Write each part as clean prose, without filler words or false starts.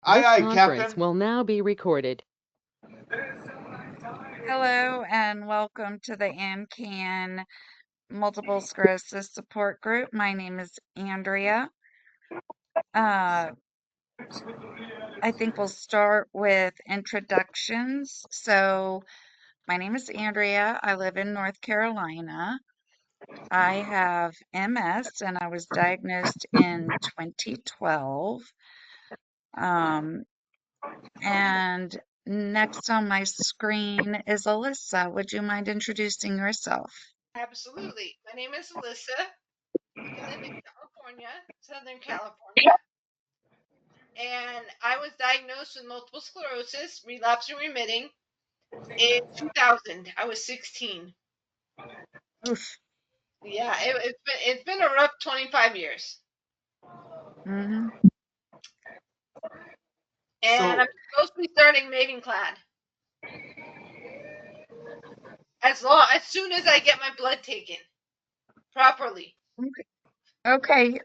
Aye, This aye, conference Captain. will now be recorded. Hello and welcome to the AnCan Multiple Sclerosis Support Group. My name is Andrea. I think we'll start with introductions. So, my name is Andrea. I live in North Carolina. I have MS and I was diagnosed in 2012. Um, and next on my screen is Alyssa. Would you mind introducing yourself? Absolutely. My name is Alyssa. I live in California, Southern California, and I was diagnosed with multiple sclerosis, relapsing remitting, in 2000. I was 16. Oof. Yeah, it's been a rough 25 years, hmm and I'm So, supposed to be starting Mavenclad as soon as I get my blood taken properly. Okay.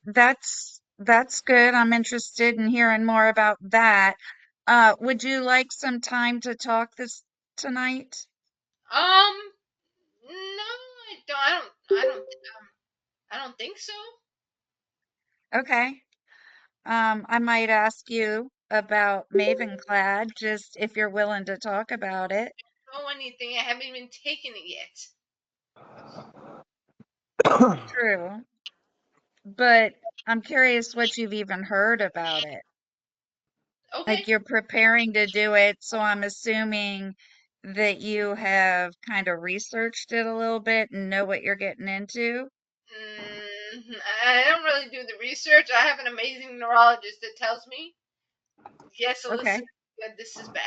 That's good. I'm interested in hearing more about that. Would you like some time to talk this tonight? No, I don't. I don't think so. Okay. I might ask you about Mavenclad, just if you're willing to talk about it. No anything. I haven't even taken it yet. True. But I'm curious what you've even heard about it. Okay. Like you're preparing to do it, so I'm assuming that you have kind of researched it a little bit and know what you're getting into. I don't really do the research. I have an amazing neurologist that tells me, yes, Alyssa, Okay, this is bad.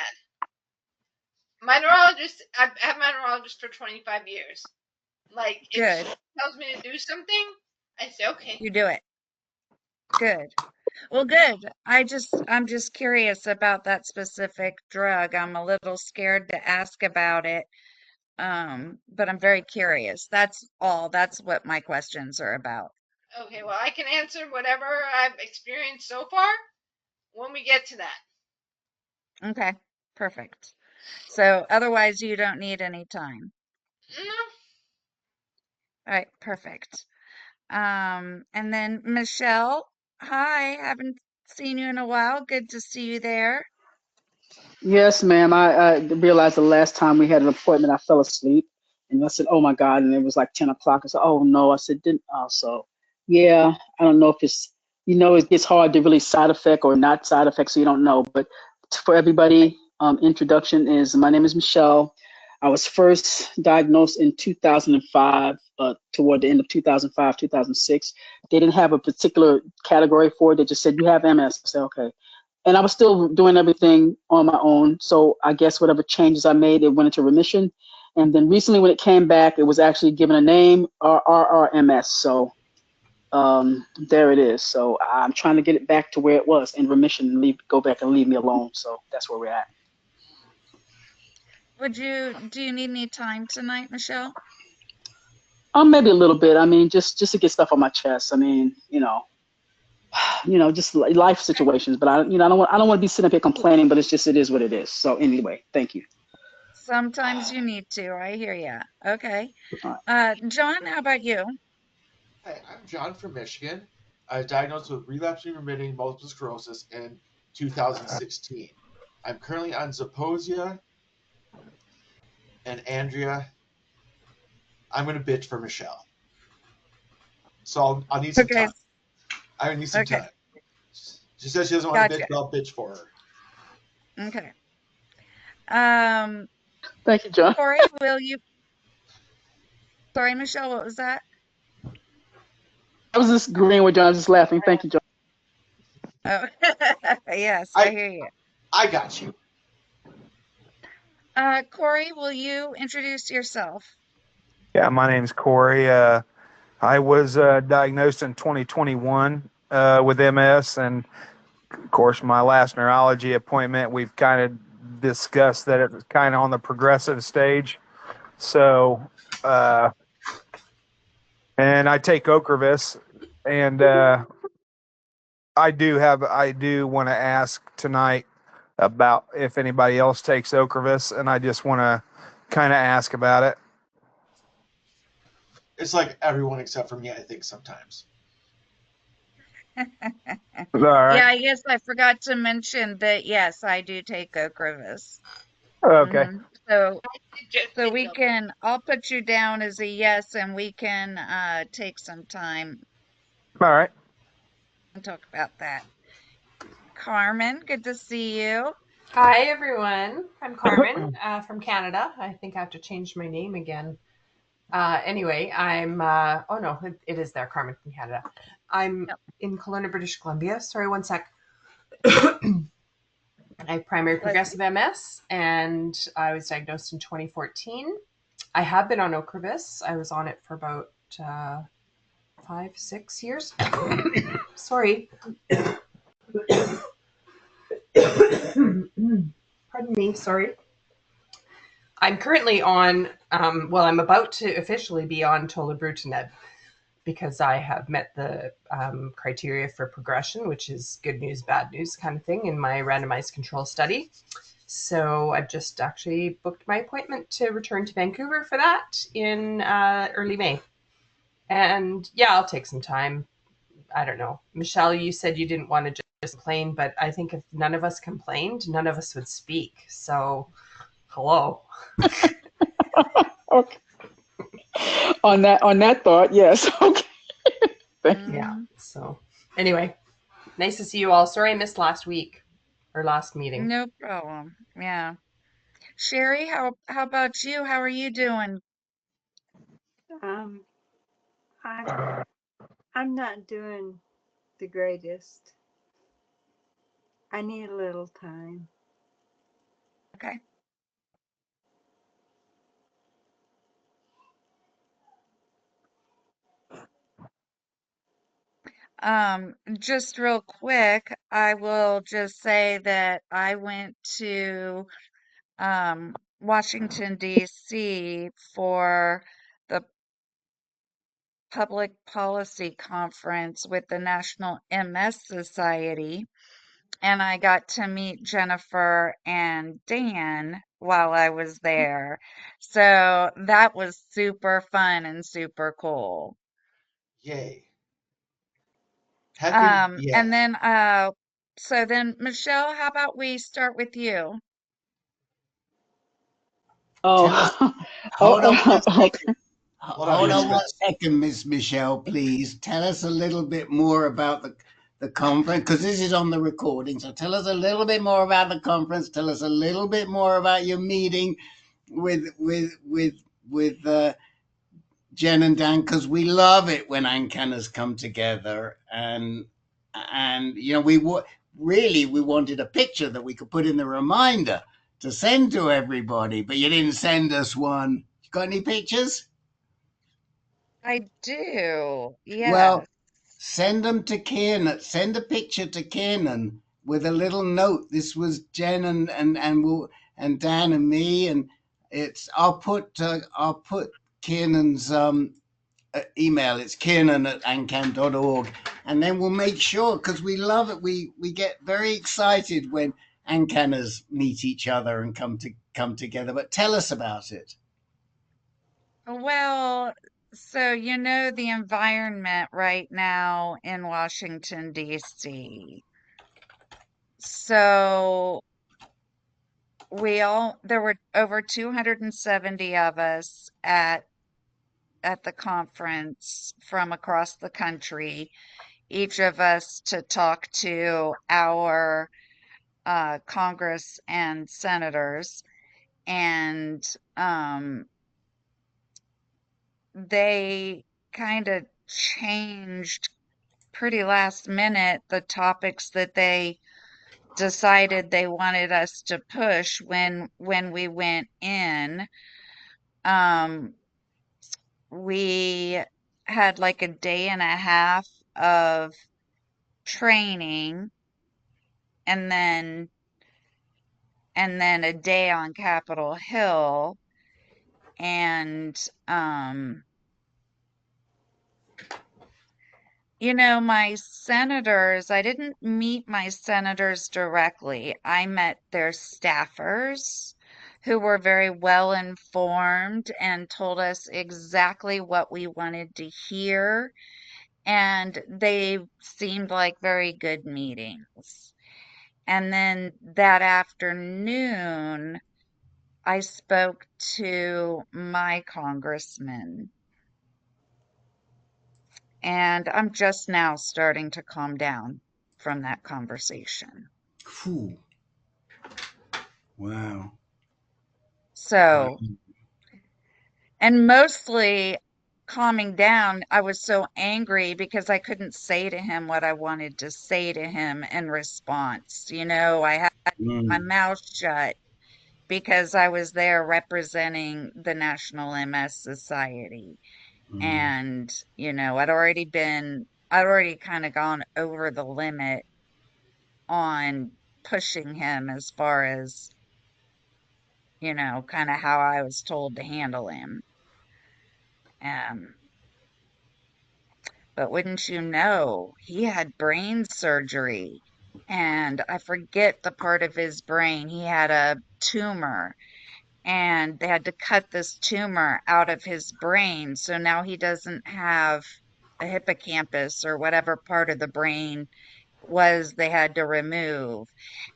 My neurologist, I've had my neurologist for 25 years. Like, if she good. tells me to do something, I say, okay. You do it. Good. Well, good. I'm just curious about that specific drug. I'm a little scared to ask about it. But I'm very curious. That's all. That's what my questions are about. Okay, well, I can answer whatever I've experienced so far when we get to that. Okay, perfect. So otherwise you don't need any time. No, All right, perfect. And then Michelle, hi, haven't seen you in a while. Good to see you there. Yes, ma'am. I realized the last time we had an appointment, I fell asleep, and I said, "Oh my God!" And it was like 10 o'clock. I said, "Oh no!" I said, "Didn't also." Yeah, I don't know if it's it gets hard to really side effect or not side effect, so you don't know. But for everybody, introduction is my name is Michelle. I was first diagnosed in 2005, toward the end of 2005, 2006. They didn't have a particular category for it. They just said you have MS. I said, okay, and I was still doing everything on my own. So I guess whatever changes I made, it went into remission. And then recently, when it came back, it was actually given a name, RRMS. So there it is. So I'm trying to get it back to where it was in remission and go back and leave me alone. So that's where we're at. Do you need any time tonight, Michelle? Maybe a little bit. I mean, just to get stuff on my chest. I mean, just life Okay. situations. But I don't want to be sitting up here complaining. But it is what it is. So anyway, thank you. Sometimes you need to. I hear ya. Okay. All right. John, how about you? hi, I'm John from Michigan. I was diagnosed with relapsing remitting multiple sclerosis in 2016. I'm currently on Zeposia, and Andrea, I'm going to bitch for Michelle. So I'll need some Okay. time. I need some Okay. time. She says she doesn't want to bitch, Gotcha. but I'll bitch for her. Okay. Um, Thank you, John. Corey, will you? Sorry, Michelle, what was that? I was just agreeing with John. I was just laughing. Thank you, John. Oh, yes, I I hear you. I got you. Corey, will you introduce yourself? Yeah, my name's Corey. I was diagnosed in 2021 with MS, and of course, my last neurology appointment, we've kind of discussed that it was kind of on the progressive stage. So, uh, and I take Ocrevus, and I do want to ask tonight about if anybody else takes Ocrevus, and I just want to kind of ask about it. It's like everyone except for me, I think, sometimes. All right. Yeah, I guess I forgot to mention that yes, I do take Ocrevus. Okay. So Suggested we no. can, I'll put you down as a yes, and we can take some time All right. and talk about that. Carmen, good to see you. Hi, everyone. I'm Carmen from Canada. I think I have to change my name again. Anyway, I'm, oh no, it is there, Carmen from Canada. I'm Yep. in Kelowna, British Columbia. Sorry, one sec. I have primary progressive MS, and I was diagnosed in 2014. I have been on Ocrevus. I was on it for about 5-6 years. Sorry. Pardon me, sorry. I'm currently on, I'm about to officially be on tolebrutinib because I have met the criteria for progression, which is good news, bad news kind of thing in my randomized control study. So I've just actually booked my appointment to return to Vancouver for that in early May. And yeah, I'll take some time. I don't know. Michelle, you said you didn't want to just complain, but I think if none of us complained, none of us would speak. So, hello. Okay. On that thought, yes. Okay. Thank you. Yeah. So, anyway, nice to see you all. Sorry I missed last week or last meeting. No problem. Yeah. Sherry, how about you? How are you doing? Um, I'm not doing the greatest. I need a little time. Okay. Just real quick, I will just say that I went to Washington, D.C. for the public policy conference with the National MS Society, and I got to meet Jennifer and Dan while I was there. So that was super fun and super cool. Yay. Heckin' yeah. And then so then Michelle, how about we start with you? Tell us. Oh, Hold on one okay. second. Hold on, Hold here's on one Chris. second, Miss Michelle, please. Tell us a little bit more about the conference, because this is on the recording. So tell us a little bit more about the conference. Tell us a little bit more about your meeting with Jen and Dan, because we love it when AnCan come together, and really we wanted a picture that we could put in the reminder to send to everybody, but you didn't send us one. You got any pictures? I do. Well, Yes. send them to Kiernan. Send a picture to Kiernan with a little note. This was Jen and Dan and me, and it's I'll put Kiernan's email. It's Kiernan@ancan.org, and then we'll make sure, because we love it. We get very excited when AnCaners meet each other and come together. But tell us about it. Well, so you know the environment right now in Washington, D.C. So there were over 270 of us at the conference from across the country, each of us to talk to our Congress and senators. And they kind of changed pretty last minute the topics that they decided they wanted us to push when we went in. Um, we had like a day and a half of training and then a day on Capitol Hill, and My senators, I didn't meet my senators directly. I met their staffers who were very well informed and told us exactly what we wanted to hear. And they seemed like very good meetings. And then that afternoon, I spoke to my congressman, and I'm just now starting to calm down from that conversation. Phew. Wow. So, and mostly calming down, I was so angry because I couldn't say to him what I wanted to say to him in response. I had my Mm, mouth shut because I was there representing the National MS Society. mm, And, I'd already kind of gone over the limit on pushing him as far as, kind of how I was told to handle him. Um, but wouldn't you know, he had brain surgery. And I forget the part of his brain. He had a tumor, and they had to cut this tumor out of his brain. So now he doesn't have a hippocampus or whatever part of the brain was they had to remove.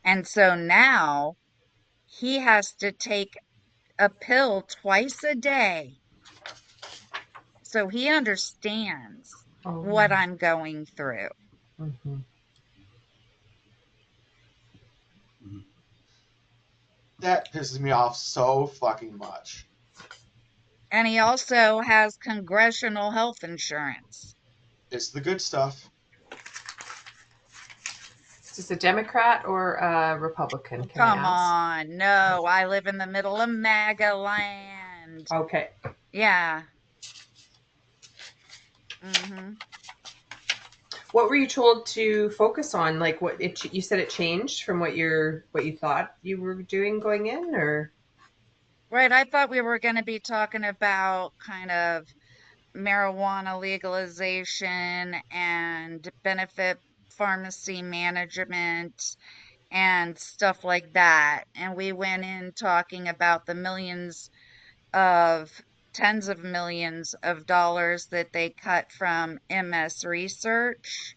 And so now he has to take a pill twice a day. So he understands Oh. what I'm going through. Mm-hmm. mm. That pisses me off so fucking much. And he also has congressional health insurance. It's the good stuff. Is this a Democrat or a Republican? Can I Come ask? on. No, I live in the middle of MAGA land. Okay. Yeah. Hmm. What were you told to focus on? Like you said it changed from what you thought you were doing going in, or Right. I thought we were going to be talking about kind of marijuana legalization and benefit pharmacy management and stuff like that. And we went in talking about the of tens of millions of dollars that they cut from MS research,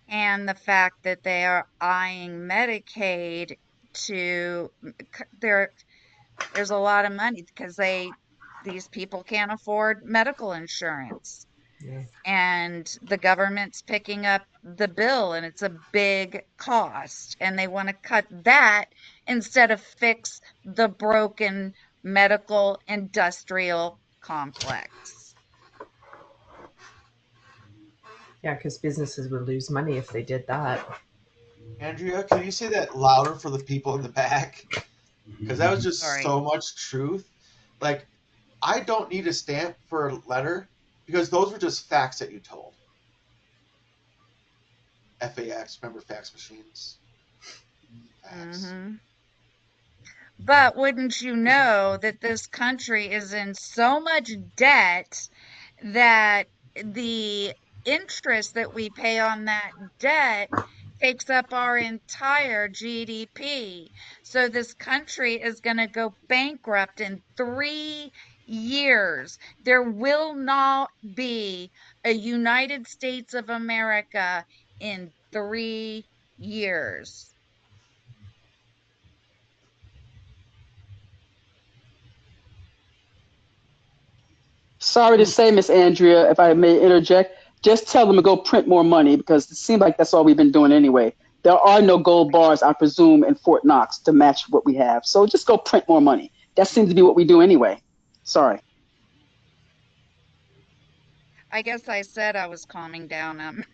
and the fact that they are eyeing Medicaid to there's a lot of money because these people can't afford medical insurance, yeah. and the government's picking up the bill, and it's a big cost, and they want to cut that instead of fix the broken medical industrial complex. Yeah, because businesses would lose money if they did that. Andrea, can you say that louder for the people in the back? Because that was just Sorry. so much truth. Like, I don't need a stamp for a letter because those were just facts that you told. FAX, remember fax machines? Fax. Hmm. But wouldn't you know that this country is in so much debt that the interest that we pay on that debt takes up our entire GDP. So this country is going to go bankrupt in 3 years. There will not be a United States of America in 3 years. Sorry to say, Miss Andrea, if I may interject, just tell them to go print more money because it seems like that's all we've been doing anyway. There are no gold bars, I presume, in Fort Knox to match what we have. So just go print more money. That seems to be what we do anyway. Sorry. I guess I said I was calming down.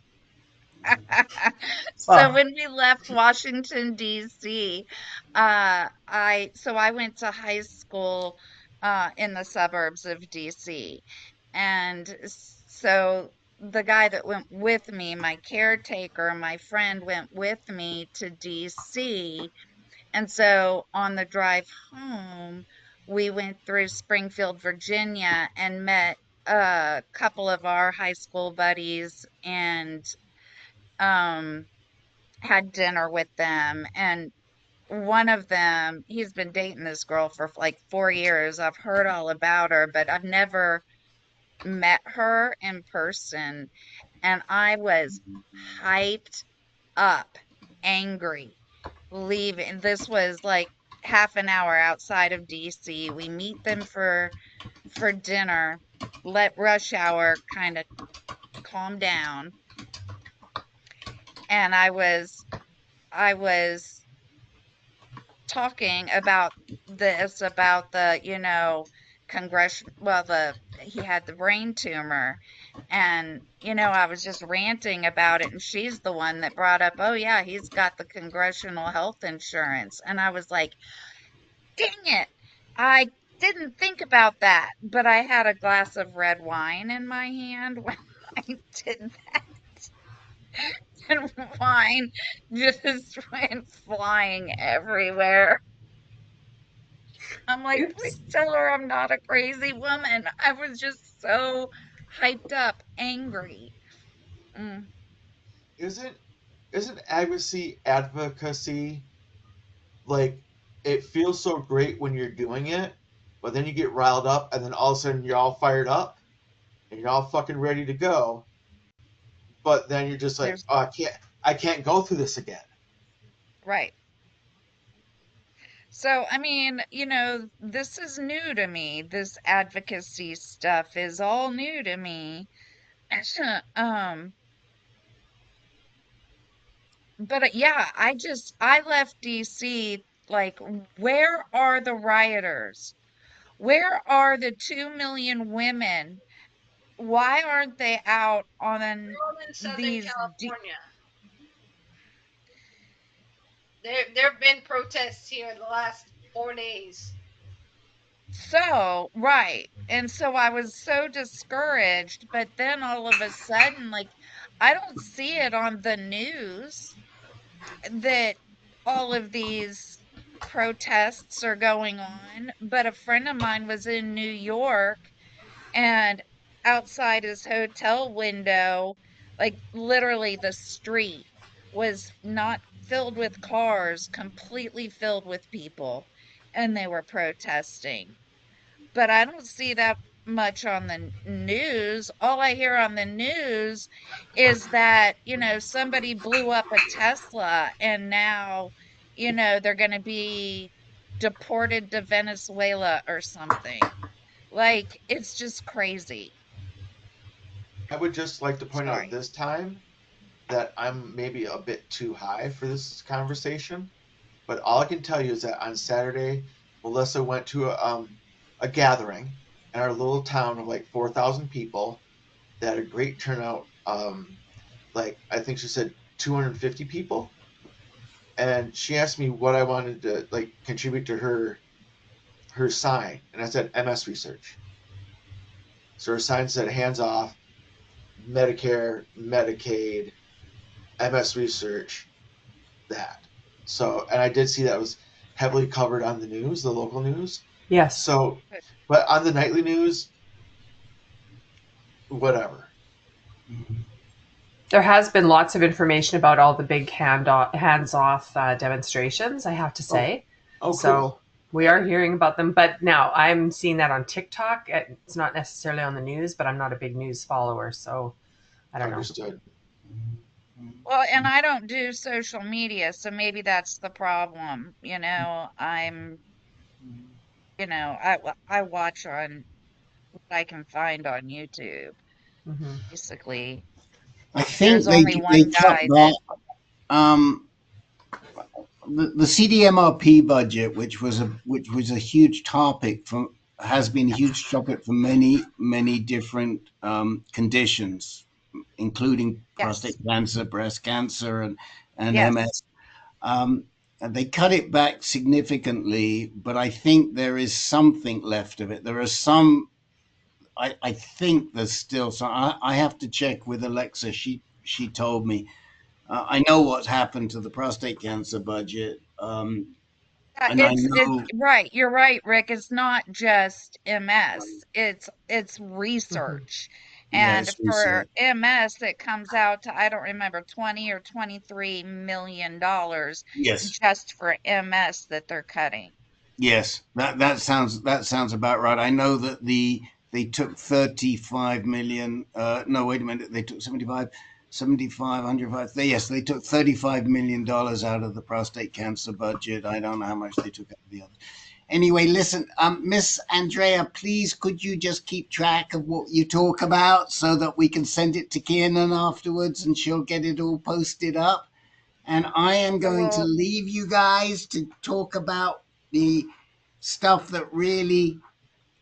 So Well, when we left Washington, D.C., I went to high school in the suburbs of D.C. And so the guy that went with me, my caretaker, my friend, went with me to D.C. And so on the drive home, we went through Springfield, Virginia, and met a couple of our high school buddies and um had dinner with them, and one of them, he's been dating this girl for like 4 years. I've heard all about her, but I've never met her in person. And I was hyped up, angry, leaving. This was like half an hour outside of DC. We meet them for dinner, let rush hour kind of calm down. And I was talking about this, about the, congression, well, he had the brain tumor. And, I was just ranting about it. And she's the one that brought up, oh, yeah, he's got the congressional health insurance. And I was like, dang it. I didn't think about that. But I had a glass of red wine in my hand when I did that. And wine just went flying everywhere. I'm like, Oops. please tell her I'm not a crazy woman. I was just so hyped up, angry. Mm. Isn't isn't advocacy like it feels so great when you're doing it, but then you get riled up, and then all of a sudden you're all fired up and you're all fucking ready to go, but then you're just like, There's oh, I can't go through this again. right. So, I mean, this is new to me. This advocacy stuff is all new to me. um, but yeah, I left DC like, where are the rioters? Where are the 2 million women? Why aren't they out on They're all in Southern these California. There have been protests here the last 4 days. So, right. And so I was so discouraged, but then all of a sudden, like, I don't see it on the news that all of these protests are going on. But a friend of mine was in New York, and outside his hotel window, like literally the street was not filled with cars, completely filled with people, and they were protesting. But I don't see that much on the news. All I hear on the news is that, somebody blew up a Tesla and now, they're going to be deported to Venezuela or something. Like, it's just crazy. I would just like to point out Sorry. this time that I'm maybe a bit too high for this conversation, but all I can tell you is that on Saturday, Melissa went to a gathering in our little town of like 4,000 people that had a great turnout. Like I think she said 250 people, and she asked me what I wanted to like contribute to her sign, and I said MS research. So her sign said hands off, Medicare, Medicaid, MS research, that. So, and I did see that was heavily covered on the news, the local news. Yes. So, but on the nightly news, whatever. There has been lots of information about all the big hands-off demonstrations, I have to Oh, say. oh, So cool. we are hearing about them, but now I'm seeing that on TikTok. It's not necessarily on the news, but I'm not a big news follower, so I don't know. Understood. Well, and I don't do social media, so maybe that's the problem. I watch on what I can find on YouTube. Hmm. Basically, I there's think only they one cut guy that, that. Um, the CDMRP budget, which was a huge topic for has been a huge topic for many different conditions, including prostate yes, cancer, breast cancer, and yes. MS. And they cut it back significantly, but I think there is something left of it. There are some. I think there's still some. I have to check with Alexa. She told me. I know what's happened to the prostate cancer budget. And I It's know, right. You're right, Rick. It's not just MS. It's Mhm. research. And yes, for research. MS, it comes out to, I don't remember, 20 or $23 million Yes, just for MS that they're cutting. yes, that sounds about right. I know that they took 35 million. No, wait a minute. They took 75, 75, 105. Yes, they took $35 million out of the prostate cancer budget. I don't know how much they took out of the other. Anyway, listen, Miss Andrea, please could you just keep track of what you talk about so that we can send it to Kiernan afterwards and she'll get it all posted up. And I am going to Well, leave you guys to talk about the stuff that really,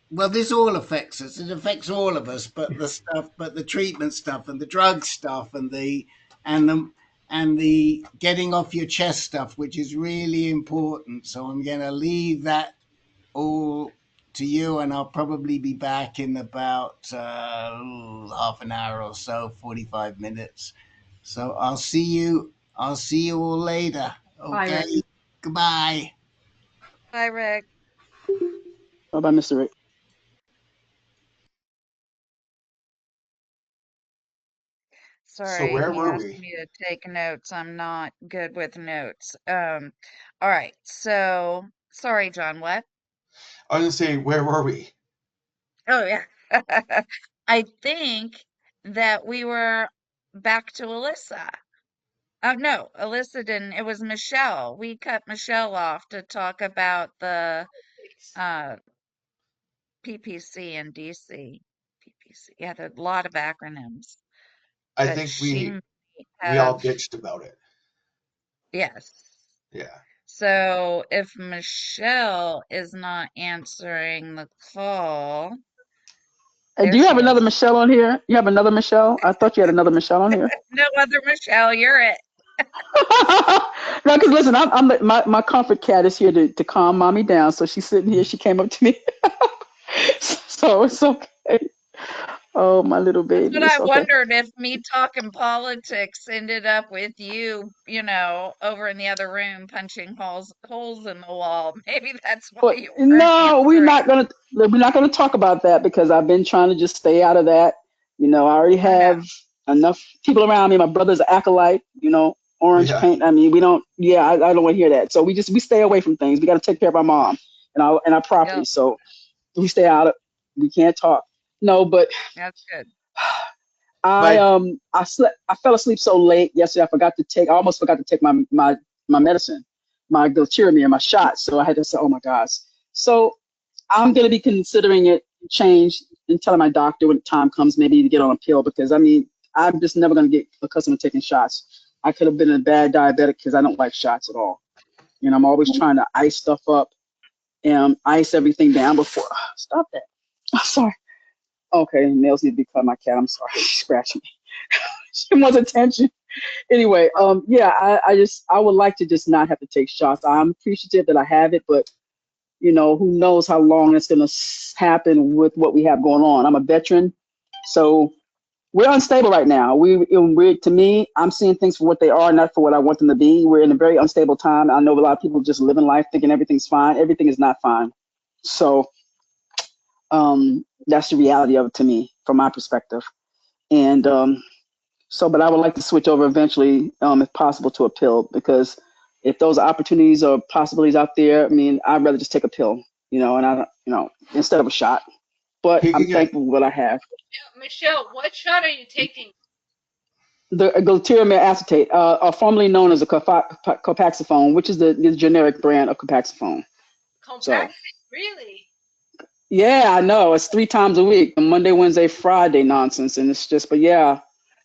well, this all affects us. It affects all of us, but the treatment stuff and the drug stuff and the and the getting off your chest stuff, which is really important. So I'm going to leave that all to you, and I'll probably be back in about half an hour or so, 45 minutes. So I'll see you. I'll see you all later. Bye, Okay. Rick. Goodbye. hi, Rick. Bye bye, Mr. Rick. So Sorry, where he were asked we? me to take notes. I'm not good with notes. All right. So, sorry, John, what? I was gonna say, where were we? Oh, yeah. I think that we were back to Alyssa. Oh, no, Alyssa didn't. It was Michelle. We cut Michelle off to talk about the uh, PPC and DC. PPC. Yeah, there are a lot of acronyms, I but think she we might we all have, bitched about it. yes. Yeah. So if Michelle is not answering the call, Do there you she have another is. Michelle on here? You have another Michelle? I thought you had another Michelle on here. No other Michelle, you're it. No, because listen, my comfort cat is here to calm mommy down. So she's sitting here. She came up to me. So it's okay. Oh, my little That's what baby. I It's okay. wondered if me talking politics ended up with you, over in the other room punching holes in the wall. Maybe that's why But you weren't no, answering. we're not gonna talk about that because I've been trying to just stay out of that. I already I know. have enough people around me. My brother's an acolyte, orange Yeah. paint. I mean, we don't. Yeah, I don't want to hear that. So we stay away from things. We got to take care of our mom and our property. Yep, So we stay out of. We can't talk. No, but that's good. My I fell asleep so late yesterday. I almost forgot to take my medicine, my glutamine, my shot. So I had to say, oh my gosh. So I'm going to be considering it change and telling my doctor when the time comes maybe to get on a pill because I mean I'm just never going to get accustomed to taking shots. I could have been a bad diabetic because I don't like shots at all. I'm always trying to ice stuff up and ice everything down before. Stop that. I'm sorry. Okay, nails need to be cut. My cat. I'm sorry. She's scratching me. She wants attention. Anyway, yeah, I would like to just not have to take shots. I'm appreciative that I have it, but who knows how long it's going to happen with what we have going on. I'm a veteran, so we're unstable right now. To me, I'm seeing things for what they are, not for what I want them to be. We're in a very unstable time. I know a lot of people just living life thinking everything's fine. Everything is not fine. So that's the reality of it to me, from my perspective. And but I would like to switch over eventually, if possible, to a pill because if those opportunities or possibilities out there, I mean, I'd rather just take a pill, and I, instead of a shot. But I'm picking a thankful for what I have. Michelle, what shot are you taking? The glutamate acetate, formerly known as a copaxone, which is the generic brand of copaxone. So, Compact? Really? yeah, I know it's 3 times a week, Monday, Wednesday, Friday nonsense, and it's just, but yeah,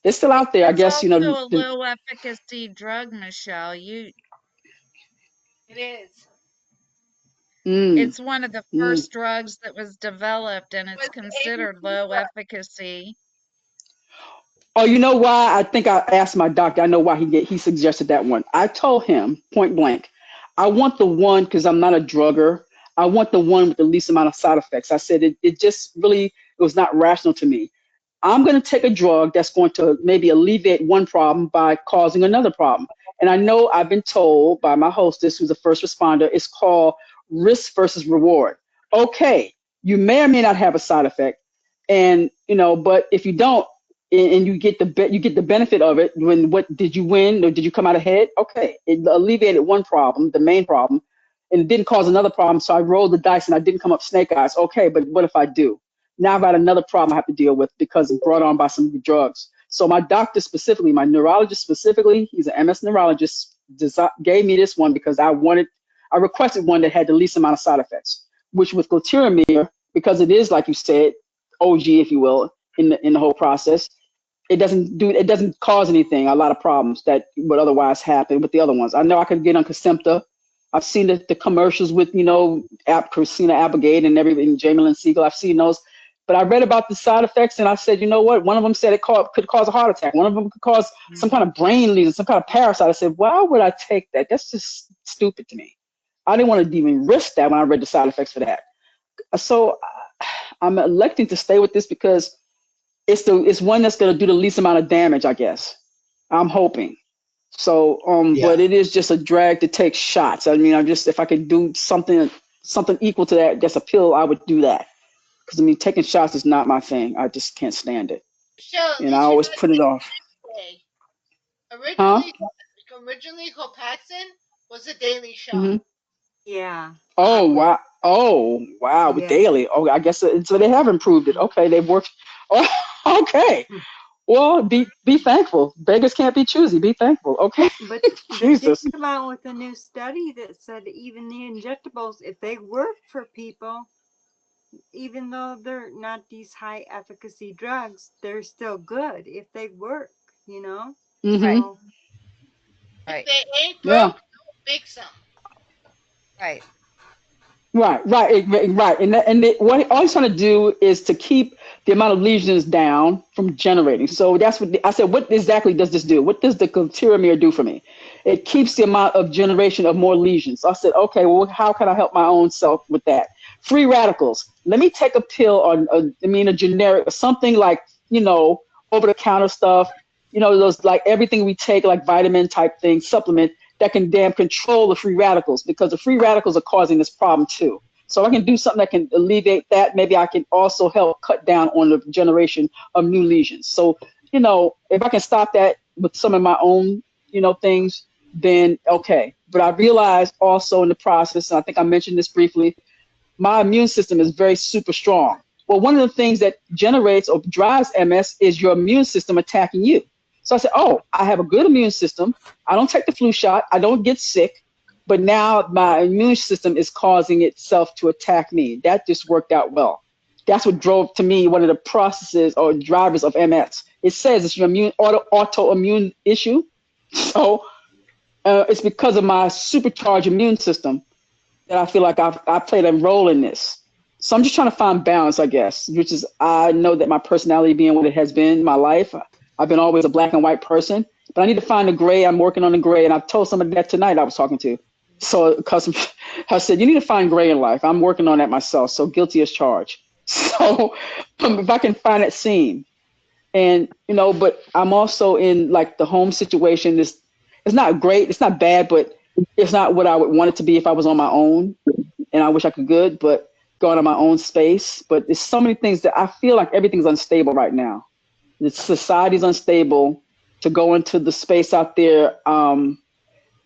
it's still out there. I It's guess also a low efficacy drug, Michelle. It is. mm, It's one of the mm. first drugs that was developed and it's Was considered ABC low drug. efficacy. Oh, you know why? I think I asked my doctor. I know why he suggested that one. I told him point blank, I want the one because I'm not a drugger. I want the one with the least amount of side effects. I said it just really it was not rational to me. I'm going to take a drug that's going to maybe alleviate one problem by causing another problem. And I know I've been told by my hostess, who's a first responder, it's called risk versus reward. Okay, you may or may not have a side effect, and but if you don't, and you get the benefit of it, when what did you win or did you come out ahead? Okay, it alleviated one problem, the main problem, and it didn't cause another problem. So I rolled the dice and I didn't come up snake eyes. Okay, but what if I do? Now I've got another problem I have to deal with because it's brought on by some of the drugs. So my doctor specifically, my neurologist specifically, he's an MS neurologist, gave me this one because I requested one that had the least amount of side effects, which with glutamine, because it is, like you said, OG, if you will, in the whole process, it doesn't cause anything, a lot of problems that would otherwise happen with the other ones. I know I could get on Kesimpta. I've seen the commercials with, Christina Applegate and everything, Jamie Lynn Siegel. I've seen those. But I read about the side effects and I said, you know what? One of them said could cause a heart attack. One of them could cause some kind of brain lesion, some kind of parasite. I said, why would I take that? That's just stupid to me. I didn't want to even risk that when I read the side effects for that. So I'm electing to stay with this because it's one that's going to do the least amount of damage, I guess. I'm hoping. So, but it is just a drag to take shots. I mean, if I could do something equal to that, just a pill, I would do that. Because I mean, taking shots is not my thing. I just can't stand it, So at and least I you're always not put it off. day. Huh? Originally, Copaxone was a daily shot. Mm-hmm. Yeah. Oh wow! Oh wow! Yeah. Daily. Oh, I guess so. They have improved it. Okay, they've worked. Oh, okay. Well, be thankful. Beggars can't be choosy. Be thankful. Okay. But they did Jesus. come out with a new study that said even the injectables, if they work for people, even though they're not these high efficacy drugs, they're still good if they work, Mm-hmm. So, If Right. they ain't Yeah. broke, don't fix them. Right. Right, what all he's trying to do is to keep the amount of lesions down from generating. So that's what I said. What exactly does this do? What does the glutamine do for me? It keeps the amount of generation of more lesions. So I said, okay, well, how can I help my own self with that? Free radicals. Let me take a pill or a generic, something like over the counter stuff. Those like everything we take, like vitamin type things, supplement that can damn control the free radicals, because the free radicals are causing this problem too. So I can do something that can alleviate that. Maybe I can also help cut down on the generation of new lesions. So, if I can stop that with some of my own, things, then okay. But I realized also in the process, and I think I mentioned this briefly, my immune system is very super strong. Well, one of the things that generates or drives MS is your immune system attacking you. So I said, oh, I have a good immune system. I don't take the flu shot. I don't get sick. But now my immune system is causing itself to attack me. That just worked out well. That's what drove to me one of the processes or drivers of MS. It says it's your autoimmune issue. So it's because of my supercharged immune system that I feel like I played a role in this. So I'm just trying to find balance, I guess, which is, I know that my personality being what it has been my life, I've been always a black and white person, but I need to find the gray. I'm working on the gray. And I've told somebody that tonight I was talking to. So I said, you need to find gray in life. I'm working on that myself. So guilty as charged. So if I can find that seam. And, but I'm also in like the home situation. It's not great. It's not bad, but it's not what I would want it to be if I was on my own. And I wish I could but going on my own space. But there's so many things that I feel like everything's unstable right now. The society's unstable to go into the space out there.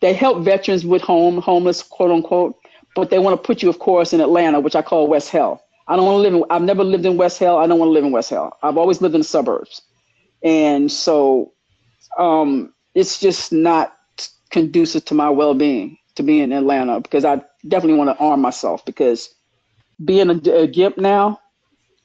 They help veterans with homeless, quote unquote, but they want to put you, of course, in Atlanta, which I call West Hell. I've never lived in West Hell. I don't want to live in West Hell. I've always lived in the suburbs. And so it's just not conducive to my well-being to be in Atlanta, because I definitely want to arm myself, because being a GIMP now,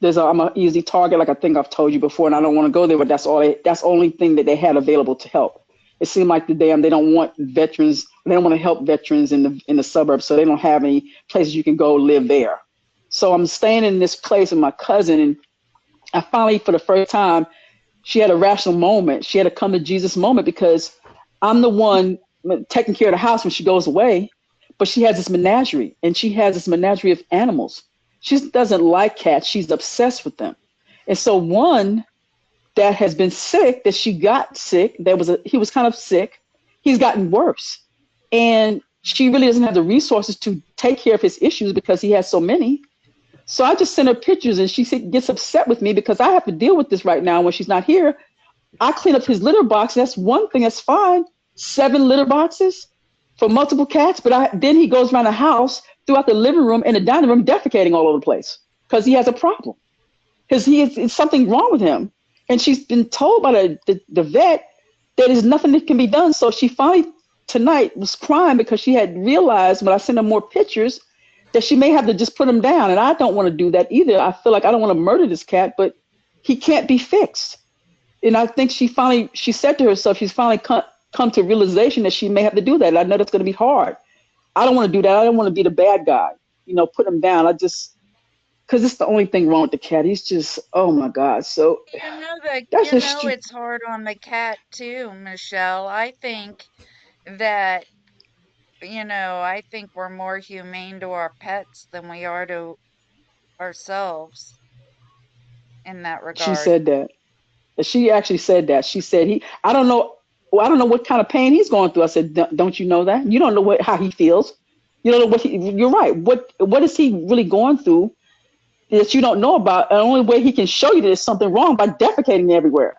I'm an easy target, like I think I've told you before, and I don't want to go there, but that's the only thing that they had available to help. It seemed like they don't want veterans, they don't want to help veterans in the suburbs, so they don't have any places you can go live there. So I'm staying in this place with my cousin, and I finally, for the first time, she had a rational moment. She had a come to Jesus moment, because I'm the one taking care of the house when she goes away, but she has this menagerie, and she has this menagerie of animals. She doesn't like cats. She's obsessed with them. And so one that has been sick, that she got sick, he was kind of sick. he's gotten worse. And she really doesn't have the resources to take care of his issues because he has so many. So I just sent her pictures, and she gets upset with me because I have to deal with this right now when she's not here. I clean up his litter box. That's one thing. That's fine. 7 litter boxes for multiple cats. But then he goes around the house, throughout the living room and the dining room, defecating all over the place because he has a problem. Because it's something wrong with him. And she's been told by the vet that there's nothing that can be done. So she finally tonight was crying because she had realized when I sent her more pictures that she may have to just put him down. And I don't want to do that either. I feel like I don't want to murder this cat, but he can't be fixed. And I think she said to herself, she's finally come to realization that she may have to do that. And I know that's going to be hard. I don't want to do that. I don't want to be the bad guy, put him down. Because it's the only thing wrong with the cat. He's just, oh my God. So that's just, It's hard on the cat too, Michelle. I think that, I think we're more humane to our pets than we are to ourselves in that regard. She said that. She actually said that. She said I don't know what kind of pain he's going through. I said, don't you know that? You don't know how he feels. You don't know you're right. What is he really going through that you don't know about? And the only way he can show you that there's something wrong by defecating everywhere.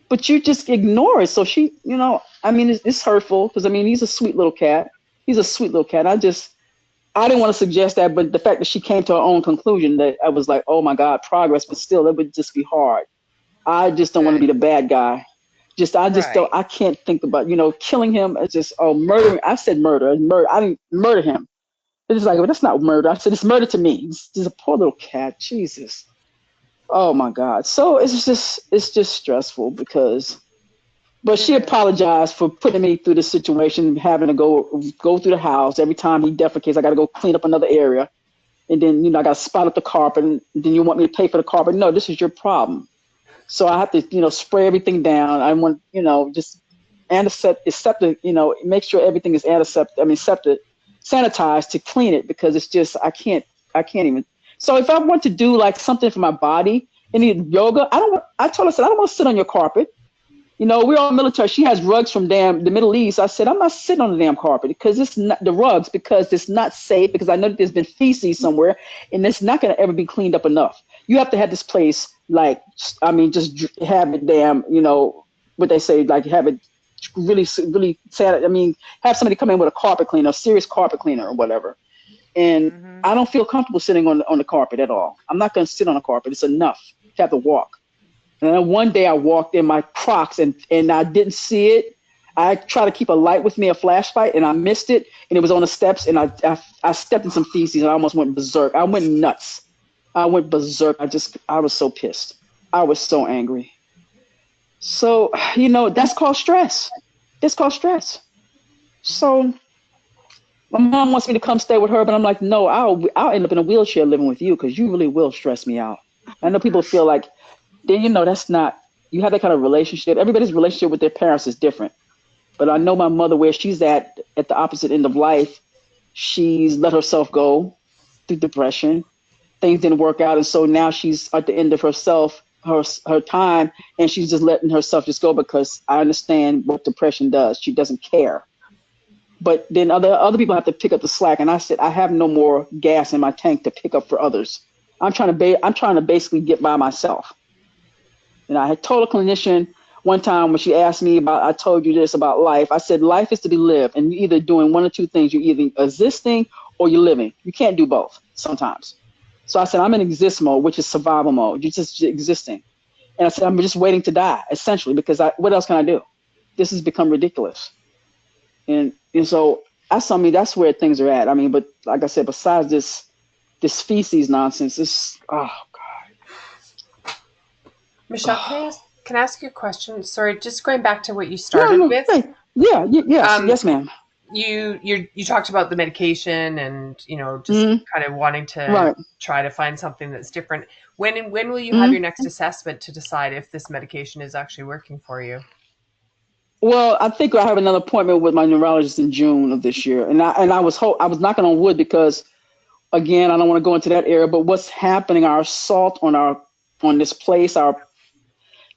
But you just ignore it. So she, it's hurtful because, he's a sweet little cat. He's a sweet little cat. I didn't want to suggest that, but the fact that she came to her own conclusion that I was like, oh my God, progress, but still, it would just be hard. I just don't want to be the bad guy. I can't think about, killing him. It's just, murdering. I said murder. I didn't murder him. It's like, well, that's not murder. I said, it's murder to me. It's just a poor little cat. Jesus. Oh my God. So it's just stressful but she apologized for putting me through the situation, having to go through the house. Every time he defecates, I got to go clean up another area. And then, I got to spot up the carpet, and then you want me to pay for the carpet. No, this is your problem. So I have to, spray everything down. I want, just antiseptic, make sure everything is sanitized to clean it because it's just, I can't even. So if I want to do like something for my body, any yoga, I told her, I said, I don't want to sit on your carpet. We're all military. She has rugs from the Middle East. I said, I'm not sitting on the damn carpet because it's not the rugs because it's not safe because I know that there's been feces somewhere and it's not going to ever be cleaned up enough. You have to have this place just have it damn, what they say, like have it really, really sad. Have somebody come in with a carpet cleaner, a serious carpet cleaner or whatever. And I don't feel comfortable sitting on the carpet at all. I'm not going to sit on a carpet. It's enough to have to walk. And then one day I walked in my Crocs and I didn't see it. I tried to keep a light with me, a flashlight, and I missed it. And it was on the steps, and I stepped in some feces, and I almost went berserk. I went nuts. I went berserk. I was so pissed. I was so angry. So, that's called stress. It's called stress. So my mom wants me to come stay with her, but I'm like, no, I'll end up in a wheelchair living with you because you really will stress me out. I know people feel like, that's not, you have that kind of relationship. Everybody's relationship with their parents is different. But I know my mother, where she's at the opposite end of life, she's let herself go through depression. Things didn't work out. And so now she's at the end of her time, and she's just letting herself just go because I understand what depression does. She doesn't care. But then other people have to pick up the slack. And I said, I have no more gas in my tank to pick up for others. I'm trying to basically get by myself. And I had told a clinician one time when she asked me I told you this about life. I said, life is to be lived. And you're either doing one or two things. You're either existing or you're living. You can't do both sometimes. So I said, I'm in exist mode, which is survival mode. You're just existing. And I said, I'm just waiting to die, essentially, because what else can I do? This has become ridiculous. And so that's where things are at. But like I said, besides this feces nonsense, oh, God. Michelle, can I ask you a question? Sorry, just going back to what you started with. Yes, ma'am. You talked about the medication and just kind of wanting to try to find something that's different. When will you have your next assessment to decide if this medication is actually working for you? Well, I think I have another appointment with my neurologist in June of this year, and I was knocking on wood because, again, I don't want to go into that area. But what's happening? Our assault on this place,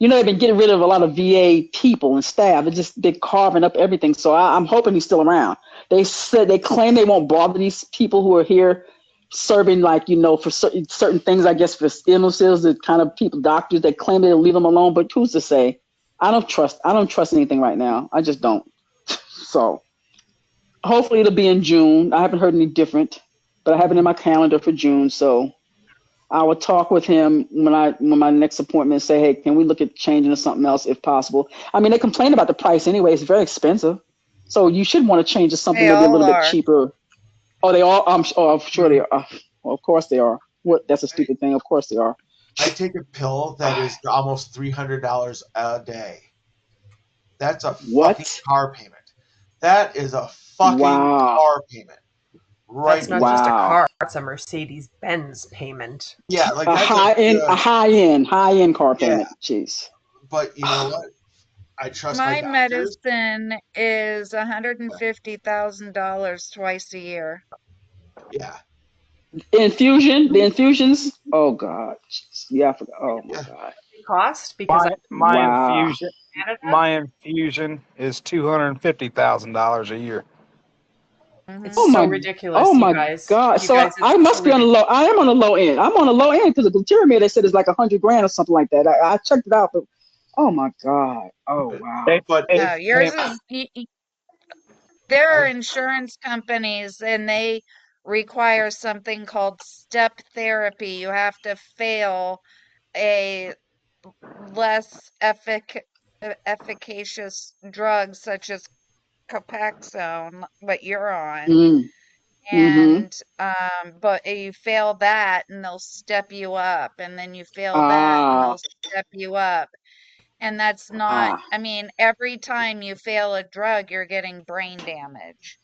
they've been getting rid of a lot of VA people and staff. It's just they're carving up everything. So I'm hoping he's still around. They claim they won't bother these people who are here serving, like, for certain things. I guess for illnesses, the kind of people, doctors, they claim they'll leave them alone. But who's to say? I don't trust anything right now. I just don't. So hopefully it'll be in June. I haven't heard any different, but I have it in my calendar for June. So I will talk with him when my next appointment, say, hey, can we look at changing to something else if possible? I mean, they complain about the price anyway. It's very expensive. So you should want to change to something They maybe a all little bit are. cheaper. Oh, they all, I'm sure they are. Well, of course they are. What? That's a stupid thing. Of course they are. I take a pill that is almost $300 a day. That's a fucking What? car payment. That is a fucking Wow. car payment. Right. That's not there. just a Wow. car; it's a Mercedes-Benz payment. Yeah, like A that's high-end car Yeah. payment. Jeez. But you know what? I trust my My doctors. medicine is $150,000 twice a year. Yeah. The infusions. Oh God. Jeez. Yeah, I forgot. Oh my Yeah. God. Cost because My Wow. infusion Canada. my infusion is $250,000 a year. It's Oh so my. ridiculous, Oh you my guys. God. You So guys, I it's must so be on the ridiculous. low. I am on the low end. I'm on the low end because the Tyranid, they said, is like $100,000 or something like that. I checked it out, but oh my God. Oh wow. But Hey, No, if yours is. There are I insurance companies and they require something called step therapy. You have to fail a less efficacious drug such as Copaxone, what you're on, Mm. Mm-hmm. and but you fail that and they'll step you up, and then you fail that and Ah. they'll step you up. And that's not, Ah. I mean, every time you fail a drug, you're getting brain damage.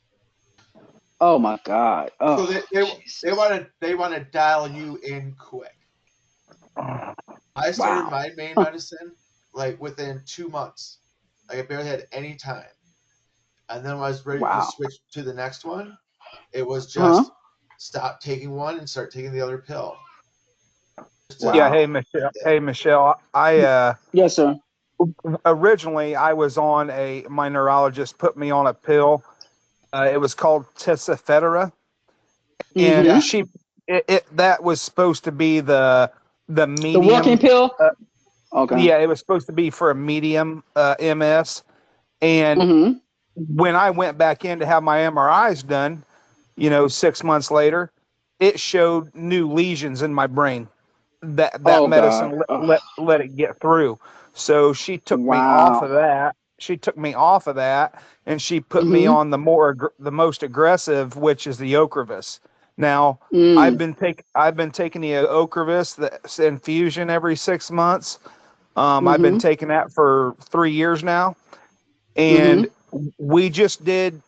Oh my God. so Oh they Jesus. want to dial you in quick. I started Wow. my main Huh. medicine like within 2 months. Like I barely had any time. And then when I was ready to Wow. switch to the next one, it was Huh? just stop taking one and start taking the other pill. yeah, Wow. hey Michelle. Hey Michelle, I Yes, sir. originally I was on my neurologist put me on a pill. It was called Tessifedera, and Yeah. Mm-hmm. that was supposed to be the The working medium. pill? Uh, Okay. yeah, it was supposed to be for a medium MS. And Mm-hmm. when I went back in to have my MRIs done, 6 months later, it showed new lesions in my brain. That Oh God. medicine Oh, let it get through. So she took me off wow. of that. She took me off of that, and she put me Mm-hmm. on the most aggressive, which is the Ocrevus. Now Mm. I've been taking the Ocrevus, the infusion every 6 months. I've been Mm-hmm. taking that for 3 years now, and Mm-hmm. we just did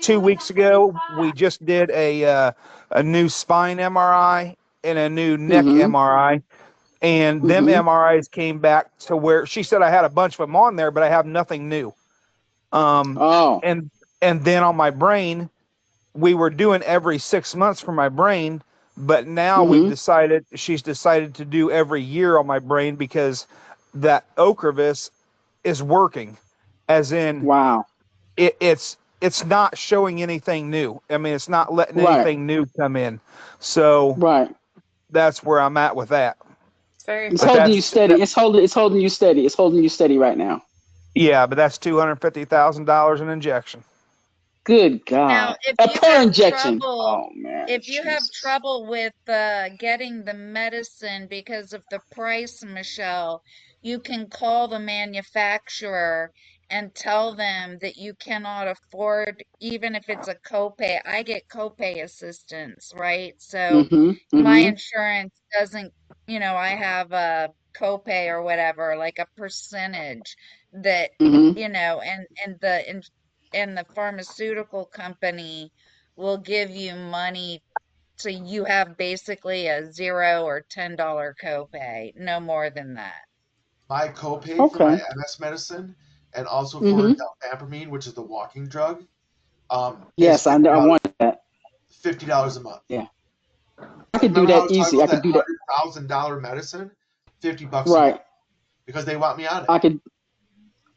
2 weeks ago. We just did a new spine MRI and a new neck Mm-hmm. MRI, and them Mm-hmm. MRIs came back to where she said I had a bunch of them on there, but I have nothing new. Um, Oh. and and then on my brain, we were doing every 6 months for my brain, but now Mm-hmm. she's decided to do every year on my brain because that Ocrevus is working, as in Wow. it's not showing anything new. I mean, it's not letting Right. anything new come in. So Right. that's where I'm at with that. It's very It's But holding you frustrating. steady. It's holding you steady. It's holding you steady right now. yeah, but that's $250,000 an injection. Good Now, God. if A you per have injection. trouble, Oh man. if you have Jesus. trouble with getting the medicine because of the price, Michelle, you can call the manufacturer and tell them that you cannot afford, even if it's a copay. I get copay assistance, right? So Mm-hmm. my Mm-hmm. insurance doesn't, I have a copay or whatever, like a percentage that, Mm-hmm. and the pharmaceutical company will give you money, so you have basically a 0 or $10 copay, no more than that. My copay for my Okay. MS medicine and also for Mm-hmm. dalfampramine, which is the walking drug, is Yes, I know. I want that. $50 a month. Yeah. I could do Remember how I that was talking easy. I about could that do that. $100,000 medicine? $50 a month Right. because they want me on it.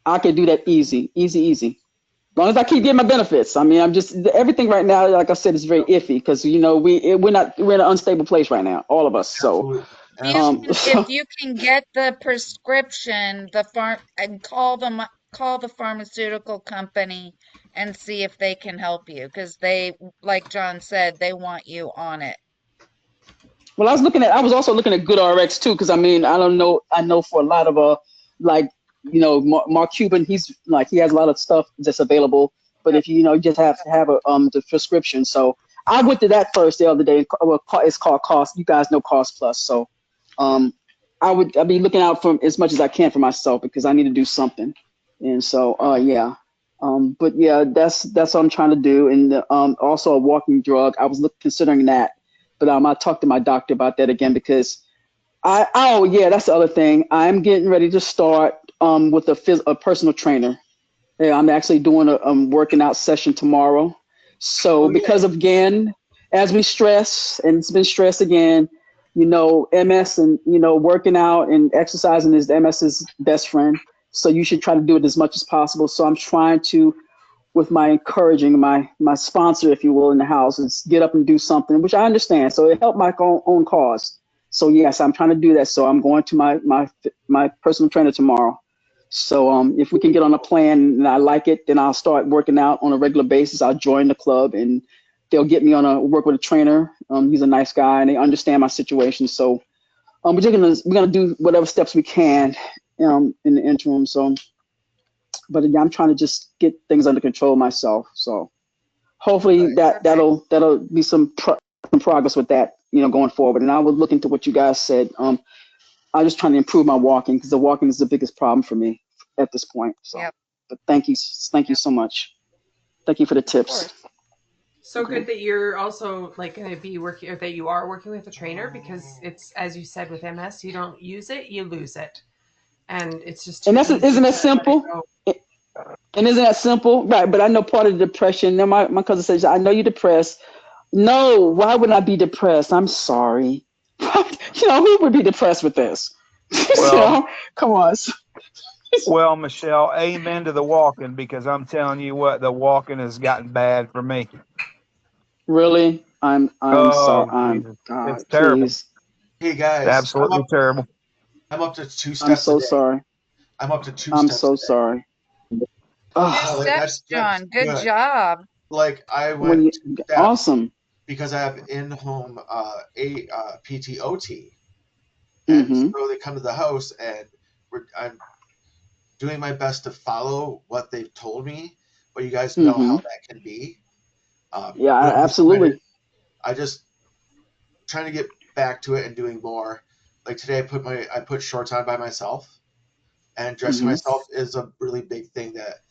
I could do that easy. As long as I keep getting my benefits. I mean, I'm just everything right now. Like I said, is very iffy because we're in an unstable place right now, all of us. So Absolutely. If you can get the prescription, the farm and call the pharmaceutical company and see if they can help you because they, like John said, they want you on it. Well, I was also looking at Good RX too, because I mean, I don't know, I know for a lot of like, Mark Cuban, he has a lot of stuff that's available, but if you just have to have the prescription. So I went to that first the other day. Well, it's called Cost. You guys know Cost Plus. So, I'd be looking out for as much as I can for myself because I need to do something. And so, yeah. But yeah, that's what I'm trying to do. And also a walking drug. I was considering that. But I talked to my doctor about that again because oh yeah, that's the other thing. I'm getting ready to start with a personal trainer. Yeah, I'm actually doing a working out session tomorrow. So Oh, because yeah. of again, as we stress, and it's been stress again, MS and working out and exercising is MS's best friend. So you should try to do it as much as possible. So I'm trying to with my encouraging my sponsor, if you will, in the house is get up and do something, which I understand. So it helped my own cause. So yes, I'm trying to do that. So I'm going to my personal trainer tomorrow. So if we can get on a plan and I like it, then I'll start working out on a regular basis. I'll join the club and they'll get me on a work with a trainer. He's a nice guy and they understand my situation. So we're gonna do whatever steps we can in the interim. So but again, I'm trying to just get things under control myself. So hopefully Right. that'll be some progress with that, going forward. And I will look into what you guys said. I'm just trying to improve my walking because the walking is the biggest problem for me at this point. So, Yep. but thank you so much. Thank you for the Of tips. course. So Okay. good that you're also like going to be working, or that you are working with a trainer, because it's, as you said, with MS, you don't use it, you lose it, and it's just too And easy isn't that to let it simple? go. And isn't that simple? Right. But I know part of the depression. Now my cousin says, I know you're depressed. No, why would I be depressed? I'm sorry. Who would be depressed with this? Well, Come on. well, Michelle, amen to the walking because I'm telling you what, the walking has gotten bad for me. Really? I'm sorry. Oh, I'm Jesus. God, It's terrible. please. Hey guys, Absolutely terrible. I'm up to 2 I'm steps a so day. sorry. I'm up to 2 I'm steps so a day. sorry. Two Oh, Oh, steps, that's John. Good good. job. Like I when went you 2 steps awesome. because I have in-home PTOT, and Mm-hmm. so they come to the house and I'm doing my best to follow what they've told me, but you guys know Mm-hmm. how that can be. Yeah, But absolutely. I just trying to get back to it and doing more. Like today, I put shorts on by myself, and dressing Mm-hmm. myself is a really big thing that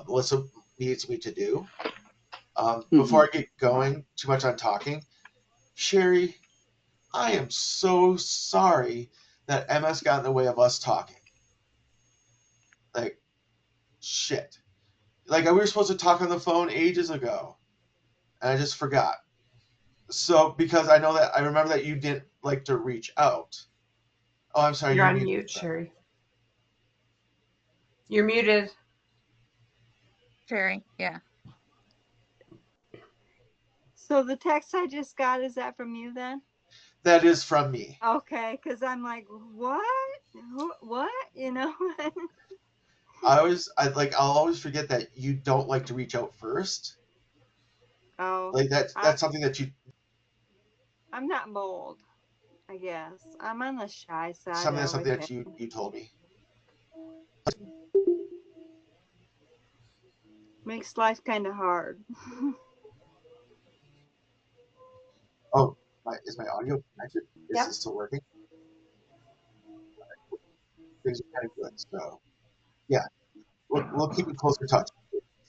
Melissa needs me to do. Mm-hmm. Before I get going too much on talking, Sherry, I am so sorry that MS got in the way of us talking. Like, shit. Like, we were supposed to talk on the phone ages ago, and I just forgot. So, because I remember that you didn't like to reach out. Oh, I'm sorry, You're you're on muted. mute, Sherry. You're muted. Terry. Yeah. So the text I just got, is that from you then? That is from me. Okay, because I'm like, what? What? I'll always forget that you don't like to reach out first. Oh, Like that's something that I'm not bold, I guess. I'm on the shy side, I something would that think. you told me. Makes life kind of hard. Oh, is my audio connected? Is Yep. this still working? Things are kind of good. So yeah, we'll keep in closer touch,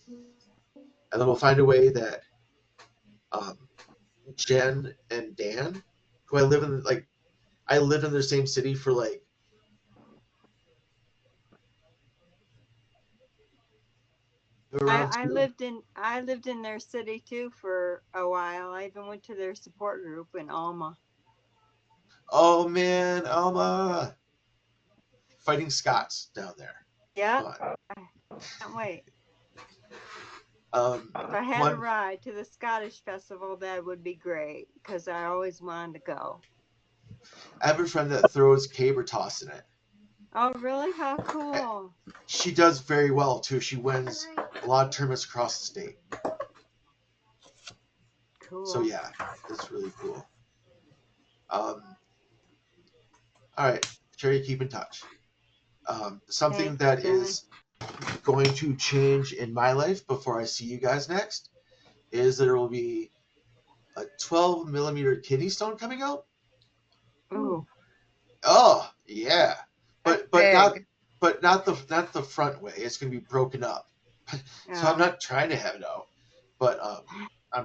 and then we'll find a way that um, Jen and Dan, who I lived in the same city for like around I two. lived in their city too for a while. I even went to their support group in Alma. Oh man, Alma. fighting Scots down there. Yeah, Fun. can't wait. Um, If I had a one, ride to the Scottish Festival, that would be great because I always wanted to go. I have a friend that throws caber toss in it. Oh, really? How cool. She does very well too. She wins a lot of tournaments across the state. Cool. So yeah, it's really cool. All right, Sherry, keep in touch. Something Thanks, that Jenny. is going to change in my life before I see you guys next is there will be a 12 millimeter kidney stone coming out. Ooh. Oh yeah, That's but big. not the front way. It's going to be broken up. So I'm Oh. not trying to have it out, but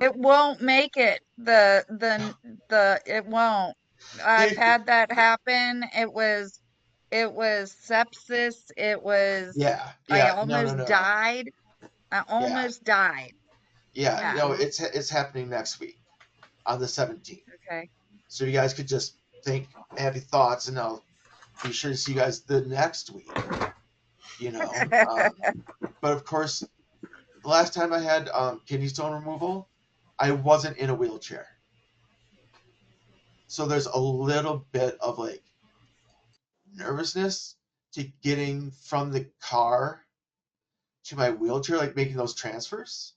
It won't make it. It won't. I've had that happen. It was sepsis. I yeah, almost no, died. I yeah, almost died. yeah. Yeah. No, it's happening next week on the 17th. Okay. So you guys could just think happy thoughts, and I'll be sure to see you guys the next week. You know, but of course, the last time I had kidney stone removal, I wasn't in a wheelchair. So there's a little bit of like nervousness to getting from the car to my wheelchair, like making those transfers,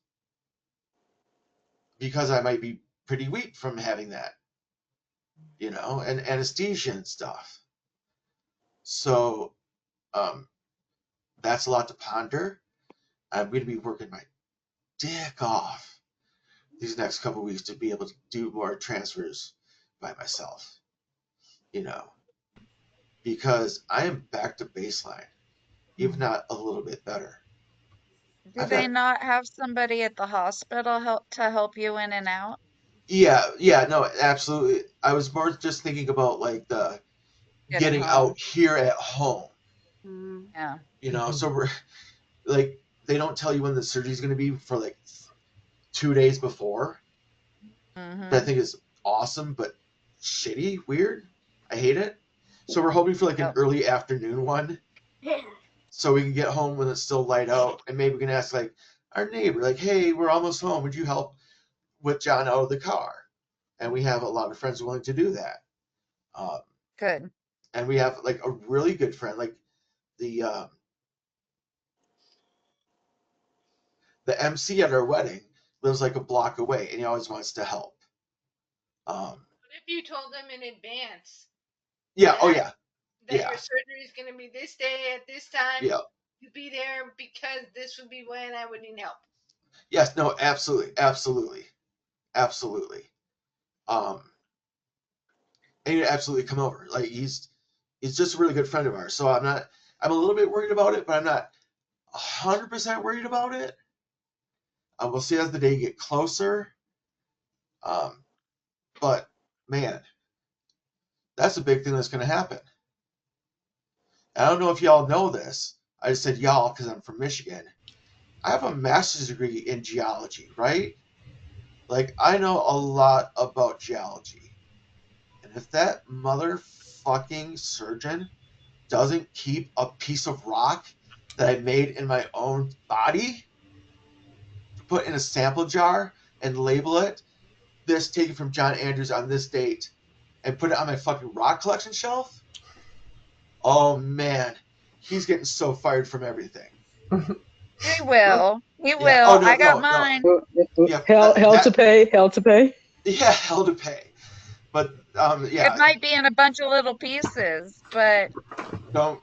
because I might be pretty weak from having that, and anesthesia and stuff. So that's a lot to ponder. I'm going to be working my dick off these next couple of weeks to be able to do more transfers by myself, because I am back to baseline, if not a little bit better. Do I've they got, not have somebody at the hospital help you in and out? yeah, no, absolutely. I was more just thinking about like the Getting getting home. out here at home, Mm. Yeah. so we're like, they don't tell you when the surgery is going to be for like 2 days before. That I Mm-hmm. think is awesome, but shitty, weird. I hate it. So we're hoping for like an Yep. early afternoon one, so we can get home when it's still light out, and maybe we can ask like our neighbor, like, "Hey, we're almost home. Would you help with John out of the car?" And we have a lot of friends willing to do that. Um, Good. and we have like a really good friend, like the the MC at our wedding lives like a block away, and he always wants to help. Um, What if you told them in advance yeah, oh that yeah, that yeah, your surgery is going to be this day at this time? yeah. You be there because this would be when I would need help. Yes, no, absolutely, absolutely, absolutely. Um, and he'd absolutely come over. Like he's just a really good friend of ours. So I'm a little bit worried about it, but I'm not 100% worried about it. We'll see as the day get closer. Um, but man, that's a big thing that's going to happen. I don't know if y'all know this. I just said y'all because I'm from Michigan. I have a master's degree in geology, right? Like, I know a lot about geology. And if that motherfucking surgeon doesn't keep a piece of rock that I made in my own body, put in a sample jar, and label it, this taken from John Andrews on this date, and put it on my fucking rock collection shelf, oh man, he's getting so fired from everything. He will. He Yeah. Oh will. no, I got no, no. mine. Yeah. Hell to pay, hell to pay. Yeah, hell to pay. But It yeah, might be in a bunch of little pieces, but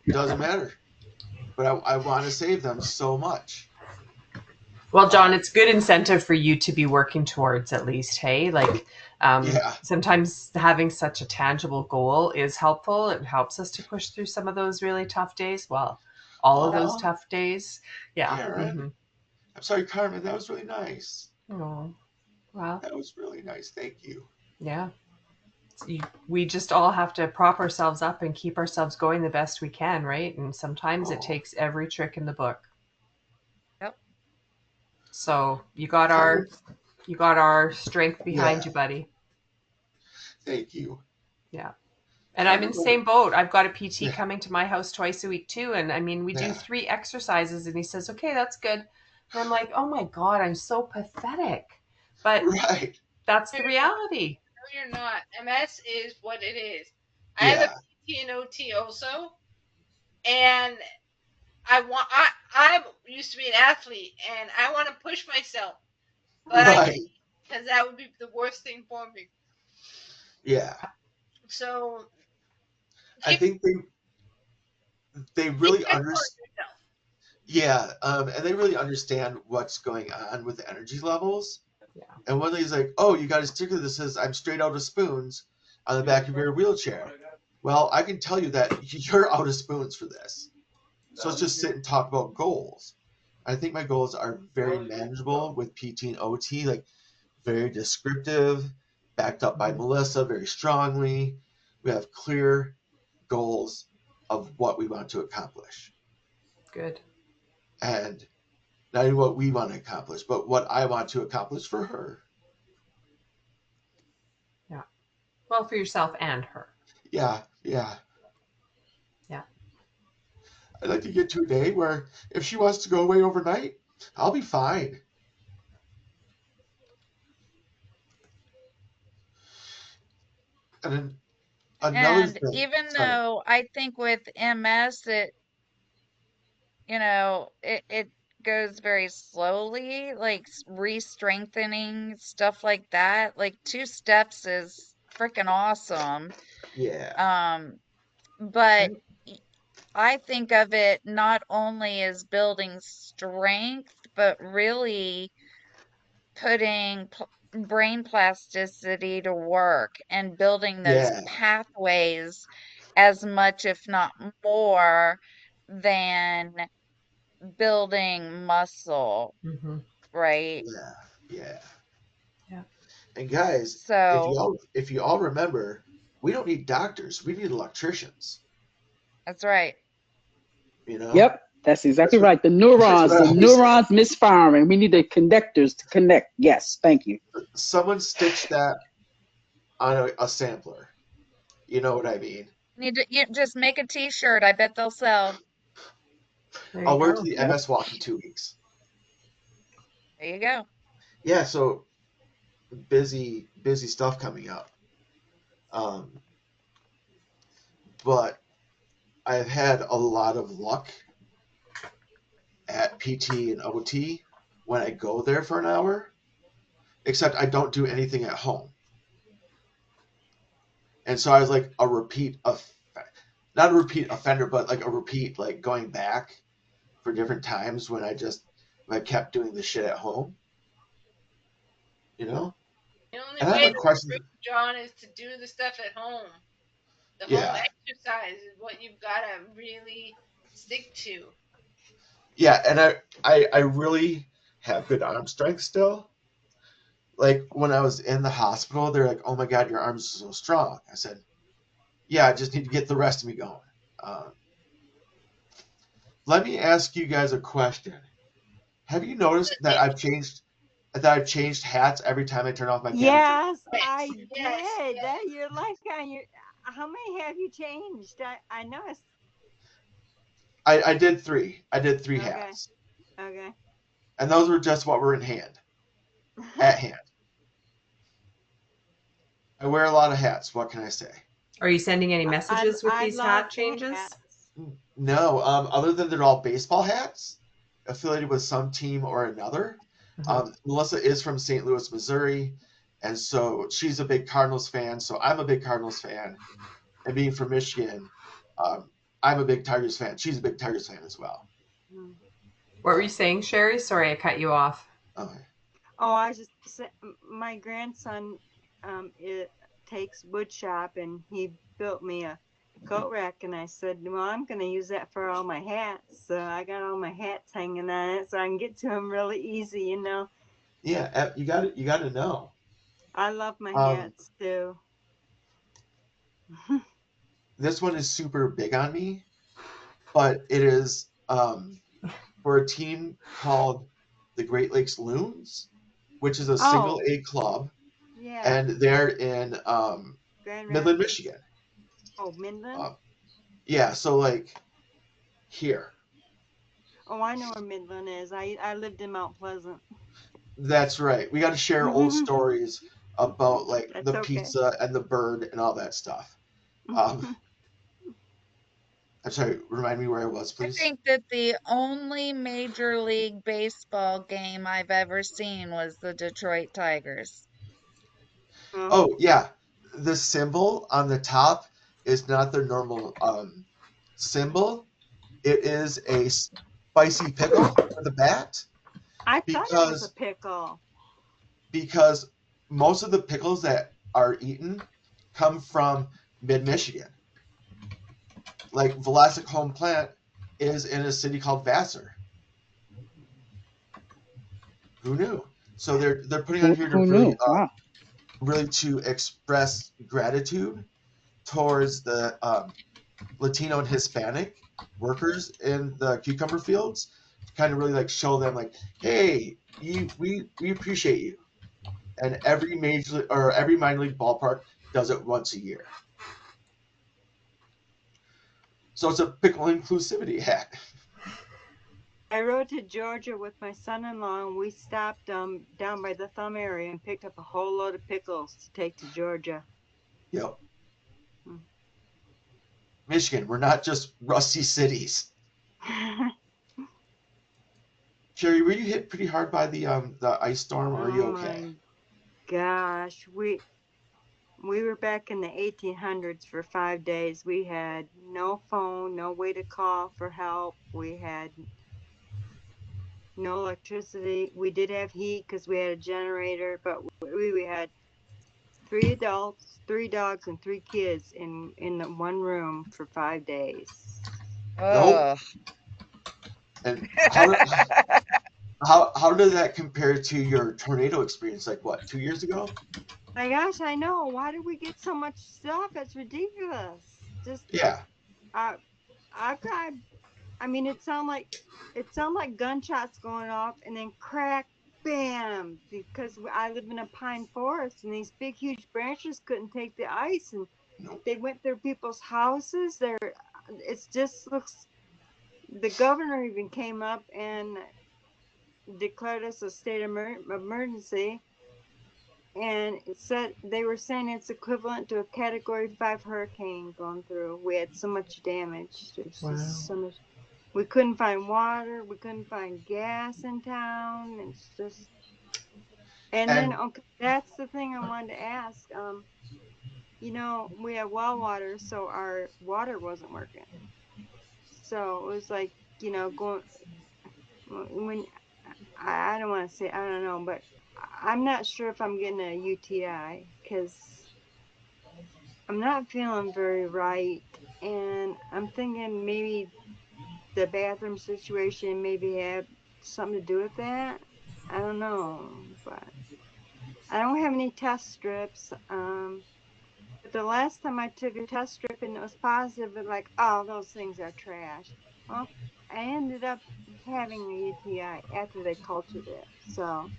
doesn't matter. But I want to save them so much. Well, John, it's good incentive for you to be working towards at least, hey? Like, Yeah. sometimes having such a tangible goal is helpful. It helps us to push through some of those really tough days. Well, all of those tough days. Yeah. Karen, I'm sorry, Carmen. That was really nice. Oh, well, That was really nice. Thank you. yeah. We just all have to prop ourselves up and keep ourselves going the best we can, right? And sometimes it takes every trick in the book. yep. So you got our strength behind Yeah. you, buddy. Thank you. Yeah. And I I'm in the remember. same boat. I've got a PT Yeah, coming to my house twice a week too. And I mean, we do yeah, 3 exercises and he says, okay, that's good. And I'm like, oh my God, I'm so pathetic. But right. that's No, the you're not. reality. No, you're not. MS is what it is. I have a Yeah, PT and OT also, and I used to be an athlete, and I want to push myself, but I can't right. because that would be the worst thing for me. Yeah. So I keep think they keep really good for understand. yourself. Yeah, and they really understand what's going on with the energy levels. Yeah. And one lady's like, "Oh, you got a sticker that says I'm straight out of spoons on the back of your wheelchair." Well, I can tell you that you're out of spoons for this. So let's just sit and talk about goals. I think my goals are very manageable with PT and OT, like very descriptive, backed up by Melissa very strongly. We have clear goals of what we want to accomplish. Good. And not even what we want to accomplish, but what I want to accomplish for her. Yeah. Well, for yourself and her. Yeah, yeah. Yeah. I'd like to get to a day where if she wants to go away overnight, I'll be fine. And then another And thing, even sorry. though I think with MS, it goes very slowly, like re-strengthening, stuff like that. Like 2 steps is freaking awesome. Yeah, Um, but y- I think of it not only as building strength, but really putting brain plasticity to work and building those yeah, pathways as much, if not more, than building muscle, Mm-hmm. right? yeah, yeah. Yeah. And guys, So if you all remember, we don't need doctors. We need electricians. that's right. You know, Yep, that's exactly that's what right. The that's neurons, what I the always say. neurons misfiring. We need the connectors to connect. Yes, thank you. Someone stitch that on a sampler. You know what I mean? You just make a t-shirt. I bet they'll sell. There you I'll wear it to go. the Yep. MS walk in 2 weeks. There you go. Yeah, so busy stuff coming up. Um, but I've had a lot of luck at PT and OT when I go there for an hour, except I don't do anything at home. And so I was like a repeat of, not a repeat offender, but like a repeat, like going back for different times when I kept doing the shit at home, you know? The only And I have way a to question. improve, John, is to do the stuff at home. The home Yeah. exercise is what you've got to really stick to. Yeah. And I really have good arm strength still. Like when I was in the hospital, they're like, "Oh my God, your arms are so strong." I said, "Yeah, I just need to get the rest of me going." Um, let me ask you guys a question. Have you noticed that I've changed hats every time I turn off my camera? Yes, I Yes, yes, did. yes. Your life on your. How many have you changed? I noticed. I did three. I did three Okay. hats, Okay. and those were just what were in hand, at hand. I wear a lot of hats. What can I say? Are you sending any I messages with I these love hat the changes? hats. No, other than they're all baseball hats, affiliated with some team or another. Uh-huh. Melissa is from St. Louis, Missouri, and so she's a big Cardinals fan. So I'm a big Cardinals fan, and being from Michigan, um, I'm a big Tigers fan. She's a big Tigers fan as well. Hmm. What were you Um, saying, Sherry? Sorry, I cut you off. okay. Oh, I was just my grandson, it takes wood shop, and he built me a coat rack, and I said, well, I'm going to use that for all my hats. So I got all my hats hanging on it, so I can get to them really easy. Yeah, you got to know. I love my Um, hats too. this one is super big on me, but it is for a team called the Great Lakes Loons, which is a single Oh, A club, yeah, and they're in Grand Midland, Rapids. Michigan. Oh, Midland? Yeah, so like here. Oh, I know where Midland is. I lived in Mount Pleasant. That's right. We got to share old stories about like That's the okay. pizza and the bird and all that stuff. Um, I'm sorry. Remind me where I was, I please. think that the only Major League Baseball game I've ever seen was the Detroit Tigers. Oh, Oh yeah, the symbol on the top is not their normal symbol. It is a spicy pickle for the bat I thought it was a because pickle. because most of the pickles that are eaten come from mid Michigan. Like Velocic home plant is in a city called Vassar. Who knew? So they're putting on here to Who really knew? Wow. really to express gratitude towards the Latino and Hispanic workers in the cucumber fields to kind of really like show them like, hey, we appreciate you. And every major or every minor league ballpark does it once a year. So it's a pickle inclusivity hat. I rode to Georgia with my son-in-law, and we stopped down by the Thumb area and picked up a whole load of pickles to take to Georgia. Yep. Hmm. Michigan, we're not just rusty cities. Jerry, were you hit pretty hard by the ice storm, or are you Oh okay? my gosh, we were back in the 1800s for 5 days. We had no phone, no way to call for help. We had no electricity. We did have heat because we had a generator, but we had 3 adults, 3 dogs, and 3 kids in the one room for 5 days. Nope. Oh, And how did that compare to your tornado experience? Like what, 2 years ago? My gosh, I know. Why do we get so much stuff? It's ridiculous. Just Yeah. I I got. I mean, it sounded like gunshots going off, and then crack, bam. Because I live in a pine forest, and these big, huge branches couldn't take the ice, and Nope. they went through people's houses. It just looks. The governor even came up and declared us a state of emergency, and it said they were saying it's equivalent to a Category 5 hurricane going through. We had so much damage. There's Wow. just so much. We couldn't find water. We couldn't find gas in town. It's just. And then, And okay, that's the thing I wanted to ask. We have well water, so our water wasn't working. So it was like, going when I don't want to say, I don't know, but I'm not sure if I'm getting a UTI because I'm not feeling very right, and I'm thinking maybe the bathroom situation maybe had something to do with that. I don't know, but I don't have any test strips. But the last time I took a test strip and it was positive, it like, oh, those things are trash. Well, I ended up having a UTI after they cultured it, so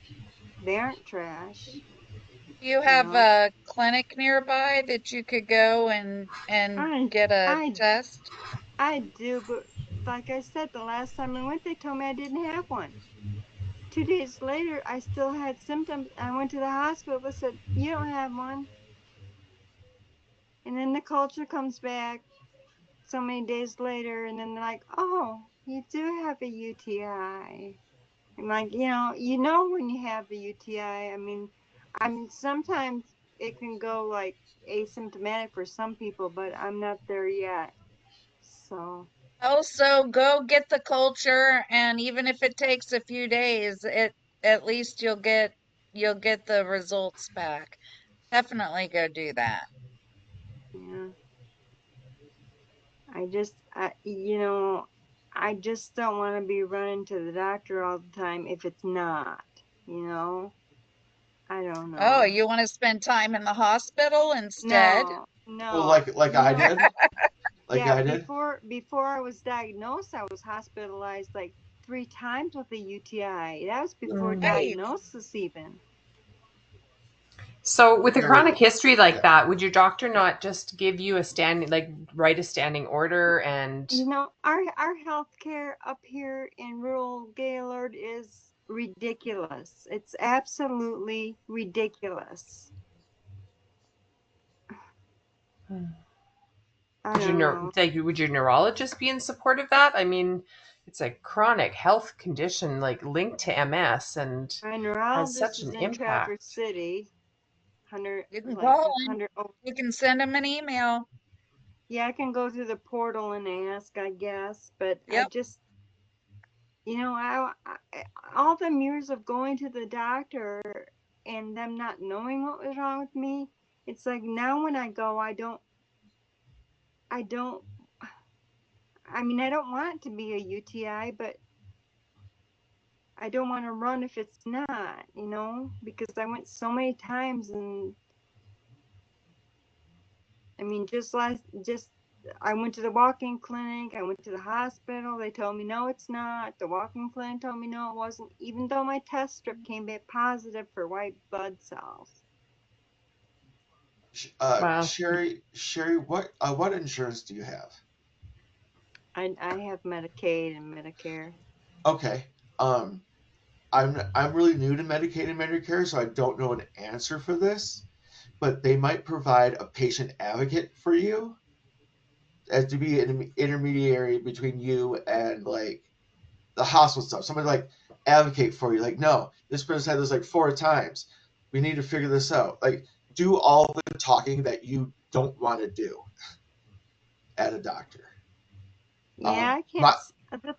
they aren't trash, do you you have know. a clinic nearby that you could go and I get a I test? I do, but like I said, the last time I went, they told me I didn't have one. 2 days later, I still had symptoms. I went to the hospital. They said, you don't have one. And then the culture comes back so many days later, and then they're like, oh, you do have a UTI. I'm like, when you have the UTI. I mean, sometimes it can go like asymptomatic for some people, but I'm not there yet. So, Also, go get the culture, and even if it takes a few days, it at least you'll get the results back. Definitely go do that. yeah. I just don't want to be running to the doctor all the time if it's not, you know? I don't Oh, know. you want to spend time in the hospital instead? No, well, no, like I no. did, like Yeah, I did. before I was diagnosed, I was hospitalized like 3 times with a UTI. That was before Mm. Right. diagnosis even. So with a Very- chronic history like yeah. that, would your doctor not just give you a standing, like write a standing order and? You know, our healthcare up here in rural Gaylord is ridiculous. It's absolutely ridiculous. I Would don't know. would your neurologist be in support of that? I mean, it's a chronic health condition like linked to MS and My has neurologist such is an in Traverse impact. City. 100, You can like call him. 100. Oh, You can send him an email. yeah, I can go through the portal and ask, I guess. But I Yep. just, all the years of going to the doctor and them not knowing what was wrong with me, it's like now when I go, I don't, I mean, I don't want it to be a UTI, but I don't want to run if it's not, because I went so many times and I mean, I went to the walk-in clinic, I went to the hospital, they told me no, it's not. The walk-in clinic told me no, it wasn't, even though my test strip came back positive for white blood cells. Wow. Sherry, what insurance do you have? I have Medicaid and Medicare. Okay. Um, I'm really new to Medicaid and Medicare, so I don't know an answer for this, but they might provide a patient advocate for you as to be an intermediary between you and like the hospital stuff. Somebody like advocate for you, like, no, this person had this like 4 times. We need to figure this out. Like, do all the talking that you don't want to do at a doctor. Yeah, I My,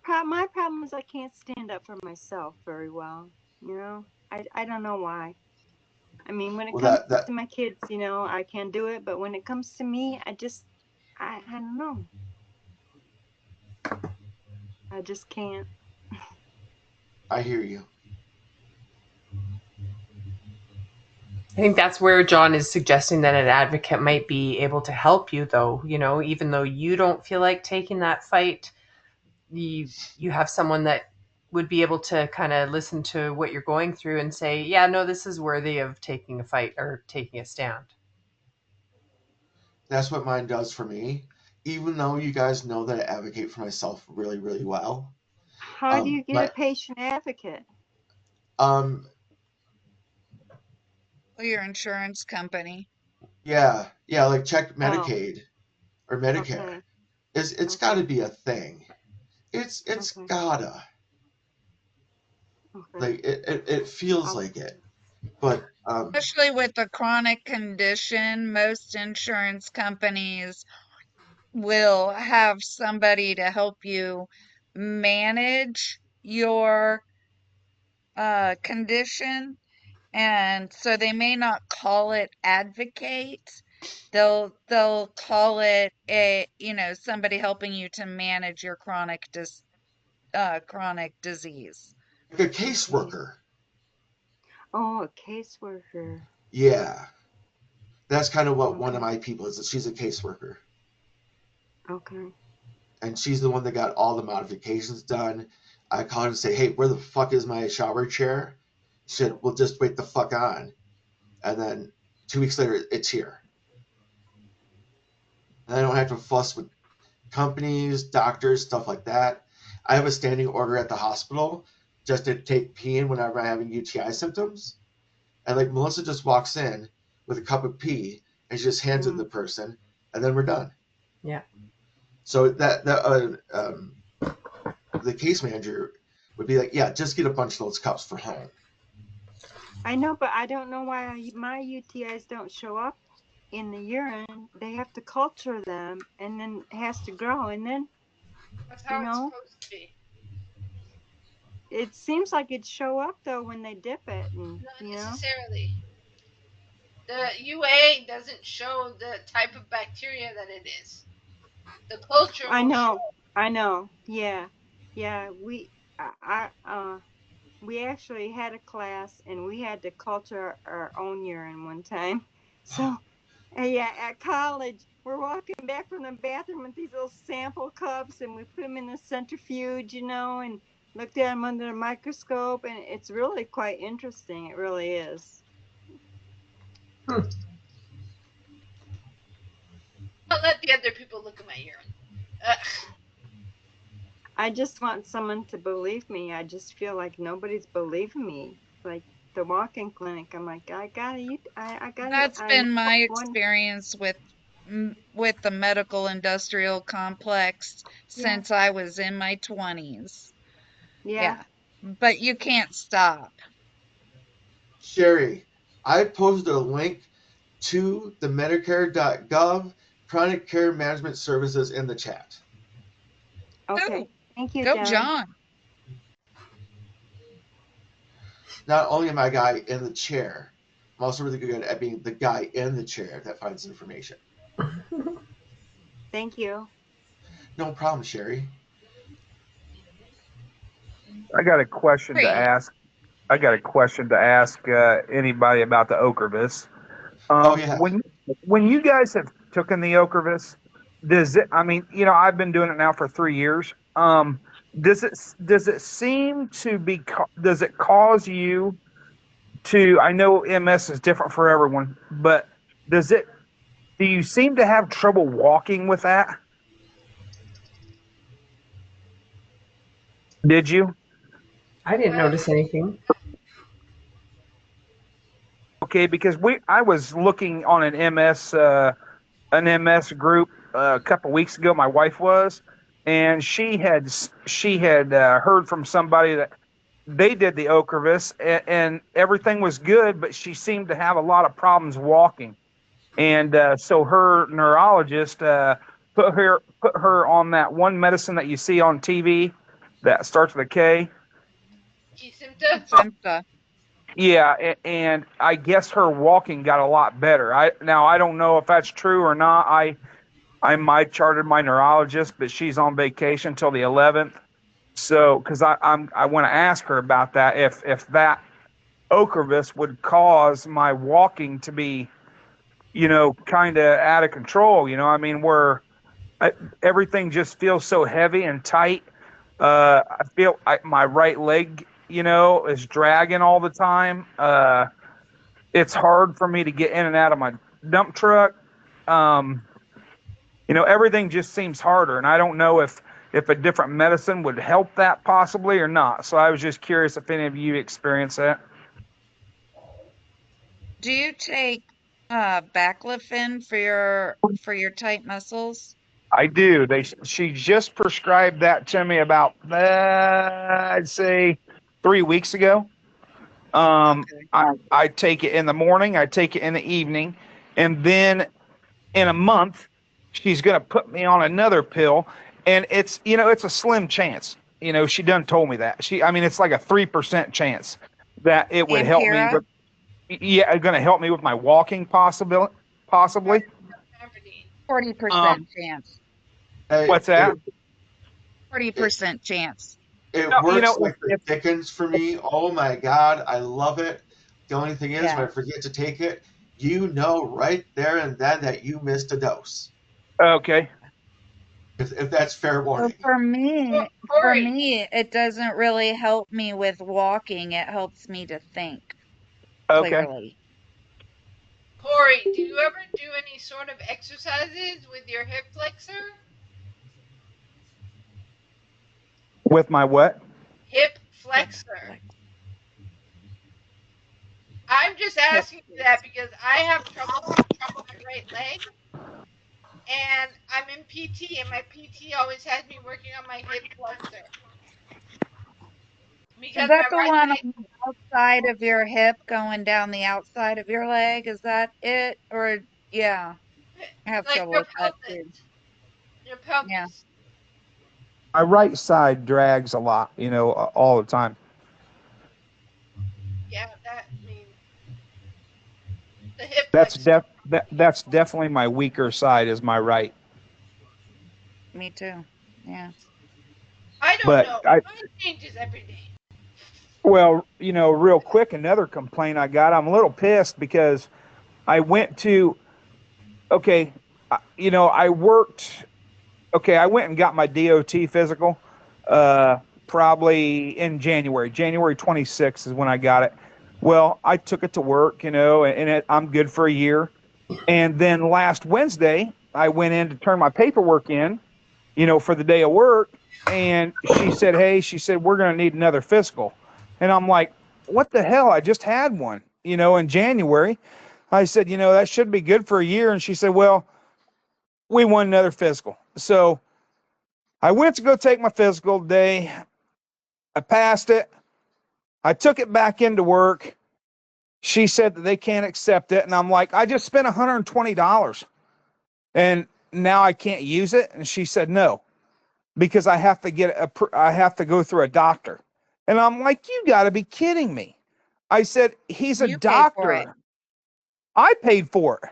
can't. My problem is I can't stand up for myself very well. I don't know why. I mean, when it well, comes that to my kids, I can do it, but when it comes to me, I don't know. I just can't. I hear you. I think that's where John is suggesting that an advocate might be able to help you, though, even though you don't feel like taking that fight, you have someone that would be able to kind of listen to what you're going through and say, yeah, no, this is worthy of taking a fight or taking a stand. That's what mine does for me. Even though you guys know that I advocate for myself really, really well. How do you get a patient advocate? Um, Or your insurance company. yeah, like check Medicaid or Medicare. Okay. It's got to be a thing. It's Okay. gotta. Okay. Like it feels like it, but Especially with a chronic condition, most insurance companies will have somebody to help you manage your condition. And so they may not call it advocate. They'll call it somebody helping you to manage your chronic disease. like a caseworker. Oh, a caseworker. Yeah, that's kind of what one of Okay. my people is. She's a caseworker, Okay. and she's the one that got all the modifications done. I call her and say, "Hey, where the fuck is my shower chair?" She said, "Well, just wait the fuck on." And then 2 weeks later, it's here. And I don't have to fuss with companies, doctors, stuff like that. I have a standing order at the hospital just to take pee in whenever I'm having UTI symptoms. And like Melissa just walks in with a cup of pee and she just hands it to the person, and then we're done. Yeah. So the case manager would be like, yeah, just get a bunch of those cups for home. I know, but I don't know why my UTIs don't show up in the urine. They have to culture them, and then it has to grow, and then That's how it's supposed to be. it seems like it show up though when they dip it, and Not necessarily. The UA doesn't show the type of bacteria that it is. The culture will show. I know. Yeah, we actually had a class, and we had to culture our own urine one time. So, yeah, at college, we're walking back from the bathroom with these little sample cups, and we put them in the centrifuge, and looked at them under a microscope, and it's really quite interesting. It really is. I'll let the other people look at my urine. Ugh. I just want someone to believe me. I just feel like nobody's believing me. Like the walk-in clinic, I'm like, I gotta eat. I gotta. That's I know been my one. experience with the medical industrial complex Yeah. since I was in my 20s. Yeah. Yeah. But you can't stop. Sherry, I posted a link to the Medicare.gov chronic care management services in the chat. Okay. Oh, Thank you, go John. John. Not only am I a guy in the chair, I'm also really good at being the guy in the chair that finds information. Thank you. No problem, Sherry. I got a question to Great. ask. Anybody about the Ocrevus. Oh yeah. When you guys have taken the Ocrevus, does it? I mean, I've been doing it now for 3 years. Does it seem to be? Does it cause you to? I know MS is different for everyone, but does it? Do you seem to have trouble walking with that? Did you? I didn't notice anything. Okay, because I was looking on an MS group a couple weeks ago. My wife was, and she had heard from somebody that they did the Ocrevus, and everything was good, but she seemed to have a lot of problems walking, and so her neurologist put her on that one medicine that you see on TV that starts with a K. Kesimpta? Kesimpta. Yeah, and I guess her walking got a lot better. I don't know if that's true or not. I might charted my neurologist, but she's on vacation till the 11th. So, because I want to ask her about that, if that Ocrevus would cause my walking to be, kind of out of control. I mean, where everything just feels so heavy and tight. I feel my right leg, is dragging all the time. It's hard for me to get in and out of my dump truck. Um, everything just seems harder, and I don't know if a different medicine would help that possibly or not. So I was just curious if any of you experience that. Do you take baclofen for your tight muscles? I do. She just prescribed that to me about I'd say 3 weeks ago. Okay. I take it in the morning, I take it in the evening, and then in a month, she's going to put me on another pill, and it's a slim chance. She done told me that. I mean, it's like a 3% chance that it would help me Ampera? with. Yeah, going to help me with my walking possibly. Aberdeen. 40% Um, chance. Hey, what's that? it 40% chance. it No, works like the if Dickens for me. Oh my God, I love it. The only thing is, when I Yeah. forget to take it, right there and then that you missed a dose. okay, If that's fair So warning. for Corey, me, it doesn't really help me with walking. It helps me to think okay, clearly. Corey, do you ever do any sort of exercises with your hip flexor? with my what? Hip Hip flexor. flex, I'm just hip asking you that flex. because I have trouble with my right leg, and I'm in PT, and my PT always has me working on my hip flexor Is because that my the right one leg. on the outside of your hip going down the outside of your leg? Is that it? Or yeah, I have Like trouble your with that too. pelvis. Your Yeah, pelvis. My right side drags a lot, all the time. Yeah, that I mean the hip That's flexor. that's definitely my weaker side is my right. me too. Yeah. I don't But know. Mine changes every day. real quick, another complaint I got. I'm a little pissed because I went to okay, I worked. Okay, I went and got my DOT physical, probably in January. January 26th is when I got it. Well, I took it to work, I'm good for a year. And then last Wednesday, I went in to turn my paperwork in, for the day of work. And she said, "Hey," she said, "we're going to need another physical." And I'm like, "What the hell? I just had one, in January." I said, "That should be good for a year." And she said, "Well, we want another physical." So I went to go take my physical today. I passed it. I took it back into work. She said that they can't accept it. And I'm like, "I just spent $120 and now I can't use it." And she said, "No, because I have to go through a doctor." And I'm like, "You got to be kidding me." I said, "He's a You pay for it. doctor. I paid for it."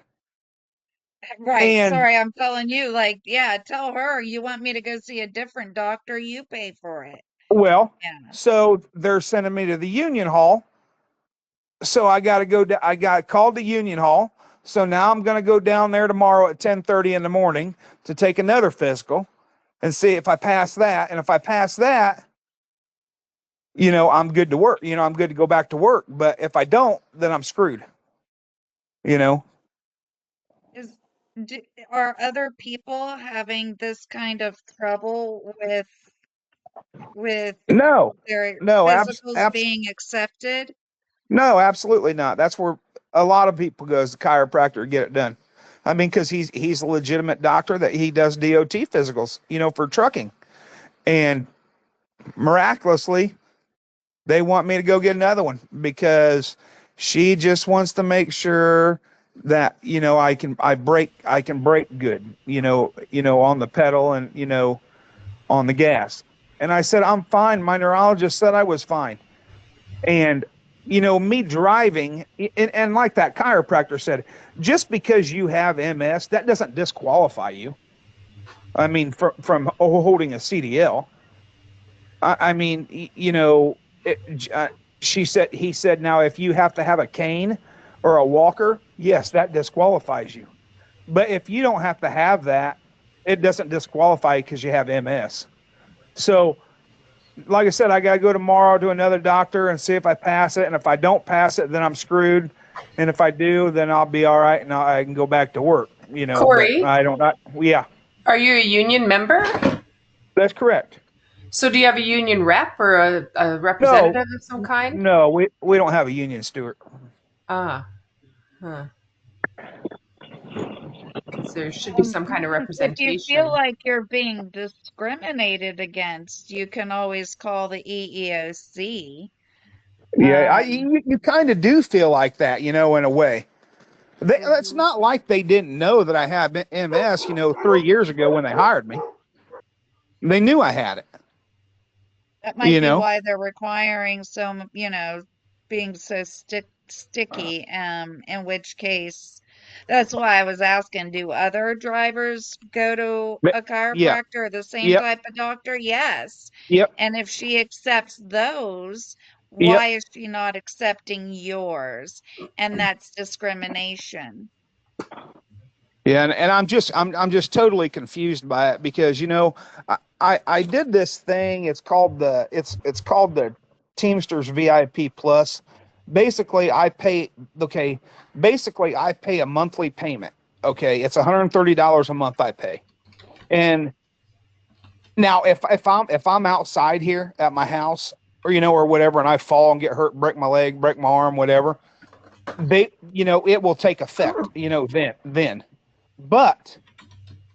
Right. And Sorry, I'm telling you, like, yeah, tell her you want me to go see a different doctor, you pay for it. well, Yeah. so they're sending me to the Union Hall. So I got to go. I got called to Union Hall. So now I'm going to go down there tomorrow at 10:30 in the morning to take another physical and see if I pass that. And if I pass that, I'm good to work. I'm good to go back to work. But if I don't, then I'm screwed. You know? Is are other people having this kind of trouble with No, their no, physicals being accepted? no, absolutely not. That's where a lot of people goes to chiropractor to get it done. I mean, because he's a legitimate doctor that he does DOT physicals, for trucking, and miraculously, they want me to go get another one because she just wants to make sure that I can brake good, on the pedal and on the gas. And I said, "I'm fine. My neurologist said I was fine." And me driving, and like that chiropractor said, just because you have MS, that doesn't disqualify you. I mean, from holding a CDL. I mean, she said, he said, "Now, if you have to have a cane or a walker, yes, that disqualifies you. But if you don't have to have that, it doesn't disqualify you because you have MS." So, like I said, I got to go tomorrow to another doctor and see if I pass it. And if I don't pass it, then I'm screwed. And if I do, then I'll be all right and I can go back to work, but Corey, I don't, yeah, are you a union member? that's correct. So do you have a union rep or a No, representative of some kind? no, we don't have a union, Stuart. Ah, huh. Because there should be some kind of If you feel representation. like you're being discriminated against, you can always call the EEOC. Yeah, Um, you kind of do feel like that, in a way. It's mhm. not like they didn't know that I had MS, 3 years ago when they hired me. They knew I had it, That might you be know. why they're requiring being so sticky, in which case, that's why I was asking, do other drivers go to But a yeah, chiropractor or the same yep, type of doctor? Yes. yep, And if she accepts those, yep. why is she not accepting yours? And that's discrimination. Yeah, and I'm just totally confused by it because I did this thing. It's called the Teamsters VIP Plus. Basically, I pay okay. Basically, I pay a monthly payment. Okay, it's $130 a month I pay. And now, if I'm outside here at my house or or whatever, and I fall and get hurt, break my leg, break my arm, whatever, it will take effect. Then. But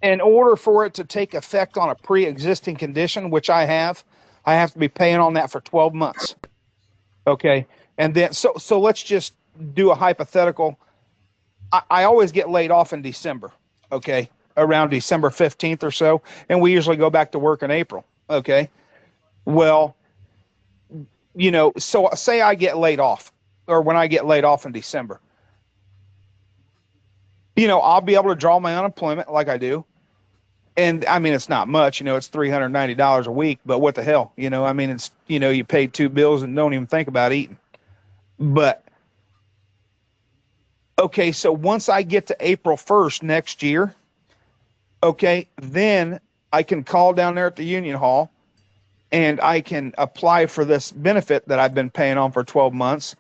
in order for it to take effect on a pre-existing condition, which I have to be paying on that for 12 months. Okay. And then, so let's just do a hypothetical. I always get laid off in December. Okay. Around December 15th or so. And we usually go back to work in April. Okay. Well, so say I get laid off or when I get laid off in December, I'll be able to draw my unemployment like I do. And I mean, it's not much, it's $390 a week, but what the hell, I mean, it's, you pay two bills and don't even think about eating. But okay, so once I get to April 1st next year, okay, then I can call down there at the Union Hall and I can apply for this benefit that I've been paying on for 12 months.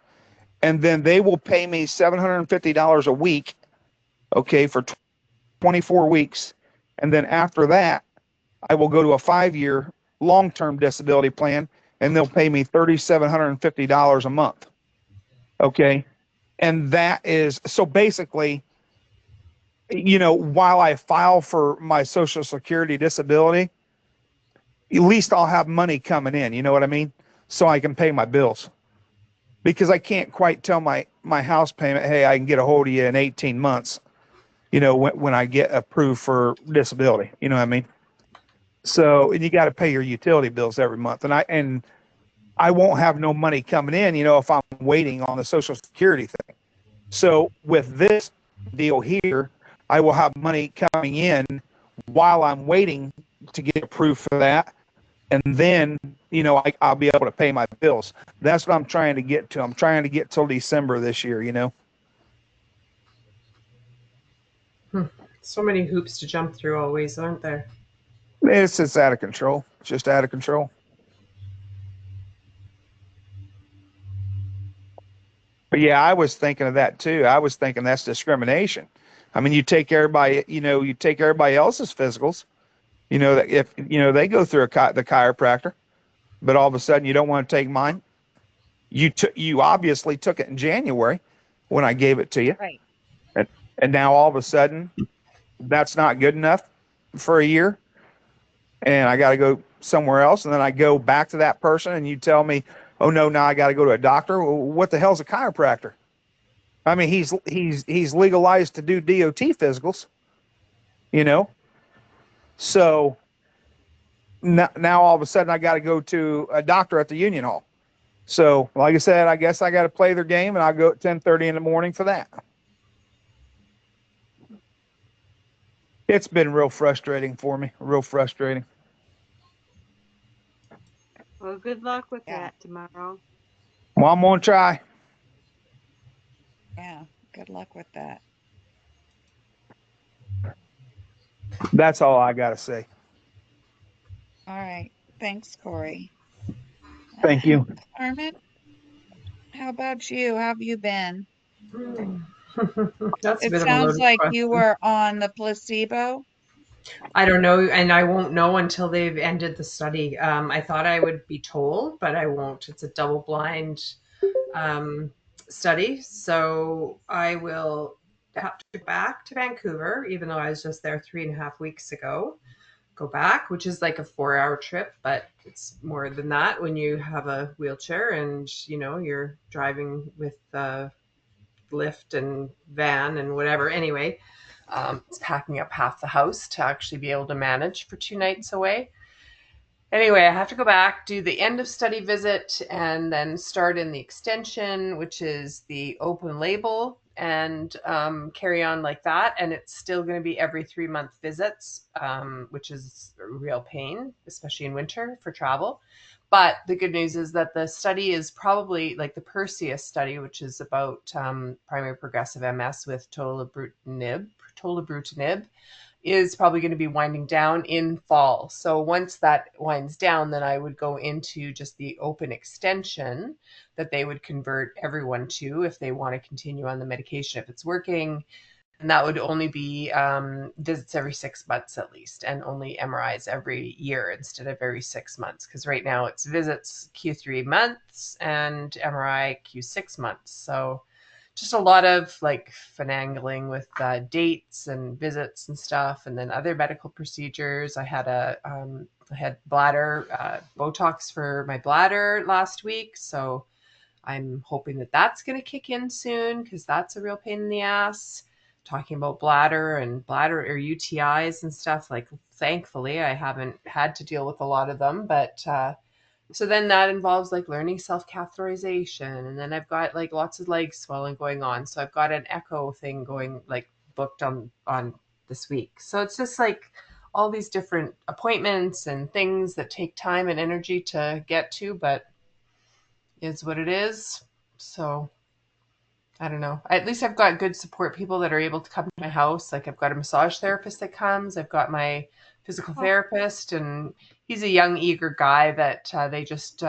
and then they will pay me $750 a week, okay, for 24 weeks. And then after that, I will go to a 5-year long-term disability plan, and they'll pay me $3,750 a month. Okay. And that is so basically, while I file for my Social Security disability, at least I'll have money coming in. You know what I mean? So I can pay my bills, because I can't quite tell my house payment, hey, I can get a hold of you in 18 months, when I get approved for disability. You know what I mean? So, and you got to pay your utility bills every month. And I won't have no money coming in, if I'm waiting on the Social Security thing. So with this deal here, I will have money coming in while I'm waiting to get approved for that. And then, I'll be able to pay my bills. That's what I'm trying to get to. I'm trying to get till December this year. So many hoops to jump through always, aren't there? It's just out of control. It's just out of control. But yeah, I was thinking of that too. I was thinking that's discrimination. I mean, you take everybody else's physicals, that if, they go through the chiropractor, but all of a sudden you don't want to take mine. You obviously took it in January when I gave it to you. Right. And now all of a sudden that's not good enough for a year, and I got to go somewhere else. And then I go back to that person and you tell me, oh no, now I got to go to a doctor. Well, what the hell's a chiropractor? I mean, he's legalized to do DOT physicals, so now all of a sudden I got to go to a doctor at the Union Hall. So like I said, I guess I got to play their game, and I'll go at 10:30 in the morning for that. It's been real frustrating for me, real frustrating. Well, good luck with Yeah. that tomorrow. Well, I'm going to try. Yeah. Good luck with that. That's all I got to say. All right. Thanks, Corey. Thank you. Armin, how about you? How have you been? That's a It bit of a sounds loaded like question. you were on the placebo. I don't know, and I won't know until they've ended the study. I thought I would be told, but I won't. It's a double-blind study, so I will have to go back to Vancouver, even though I was just there 3.5 weeks ago. Go back, which is like a 4-hour trip, but it's more than that when you have a wheelchair and you're driving with Lyft and van and whatever. Anyway, it's packing up half the house to actually be able to manage for 2 nights away. Anyway, I have to go back, do the end of study visit, and then start in the extension, which is the open label, and carry on like that. And it's still going to be every 3-month visits, which is a real pain, especially in winter for travel. But the good news is that the study is probably like the Perseus study, which is about primary progressive MS with tolobrutinib, is probably going to be winding down in fall. So once that winds down, then I would go into just the open extension that they would convert everyone to if they want to continue on the medication if it's working. And that would only be visits every 6 months at least, and only MRIs every year instead of every 6 months. Because right now it's visits Q3 months and MRI Q6 months. So just a lot of like finagling with dates and visits and stuff, and then other medical procedures. I had bladder Botox for my bladder last week, so I'm hoping that that's going to kick in soon, because that's a real pain in the ass. Talking about bladder or UTIs and stuff, like thankfully I haven't had to deal with a lot of them, but so then that involves like learning self-catheterization, and then I've got like lots of leg swelling going on, so I've got an echo thing going, like booked on this week. So it's just like all these different appointments and things that take time and energy to get to, but is what it is. So I don't know. At least I've got good support people that are able to come to my house. Like I've got a massage therapist that comes. I've got my physical therapist, and he's a young, eager guy that they just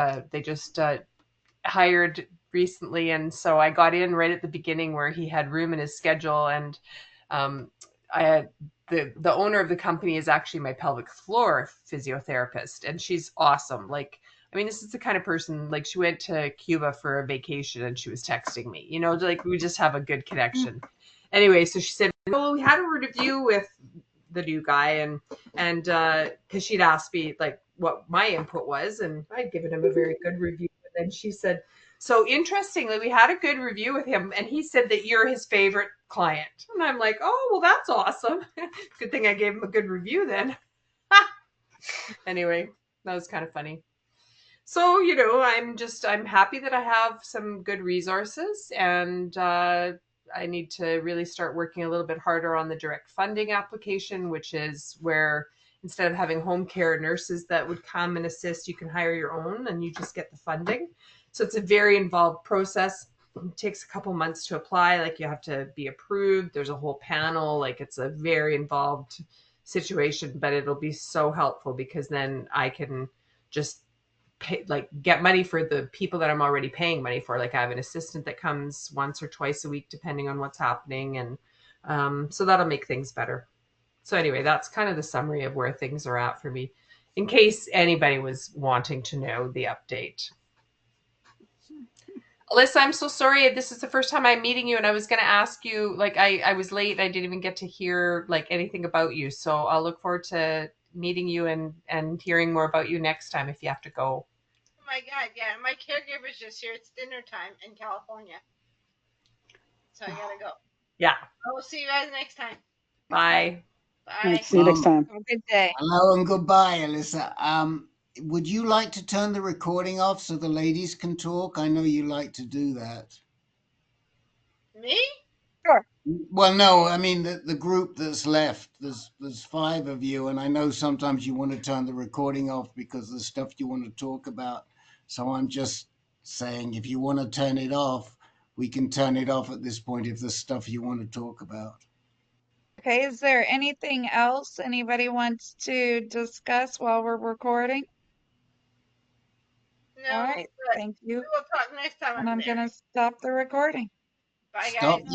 hired recently, and so I got in right at the beginning where he had room in his schedule, and I had the owner of the company is actually my pelvic floor physiotherapist, and she's awesome. Like, I mean, this is the kind of person, like, she went to Cuba for a vacation and she was texting me, like we just have a good connection. Anyway, so she said, well, we had a review with the new guy, and because she'd asked me like what my input was, and I'd given him a very good review. And then she said, so interestingly, we had a good review with him, and he said that you're his favorite client. And I'm like, oh, well, that's awesome. Good thing I gave him a good review then. Anyway, that was kind of funny. So, I'm happy that I have some good resources, and I need to really start working a little bit harder on the direct funding application, which is where instead of having home care nurses that would come and assist, you can hire your own and you just get the funding. So it's a very involved process. It takes a couple months to apply. Like, you have to be approved. There's a whole panel. Like, it's a very involved situation, but it'll be so helpful because then I can just get money for the people that I'm already paying money for. Like, I have an assistant that comes once or twice a week, depending on what's happening. And so that'll make things better. So anyway, that's kind of the summary of where things are at for me, in case anybody was wanting to know the update. Alyssa, I'm so sorry. This is the first time I'm meeting you, and I was going to ask you, like, I was late. I didn't even get to hear like anything about you. So I'll look forward to meeting you and hearing more about you next time if you have to go. Oh my God, yeah. My caregiver's just here. It's dinner time in California. So I gotta go. Yeah. I will see you guys next time. Bye. Bye. See you next time. Have a good day. Hello and goodbye, Alyssa. Would you like to turn the recording off so the ladies can talk? I know you like to do that. Me? Sure. Well, no, I mean the group that's left. There's 5 of you, and I know sometimes you want to turn the recording off because there's stuff you want to talk about. So I'm just saying, if you want to turn it off, we can turn it off at this point if there's stuff you want to talk about. Okay, is there anything else anybody wants to discuss while we're recording? No. All right, But thank we you. will talk next time And I'm I'm there. going to stop the recording. Bye, Stop guys.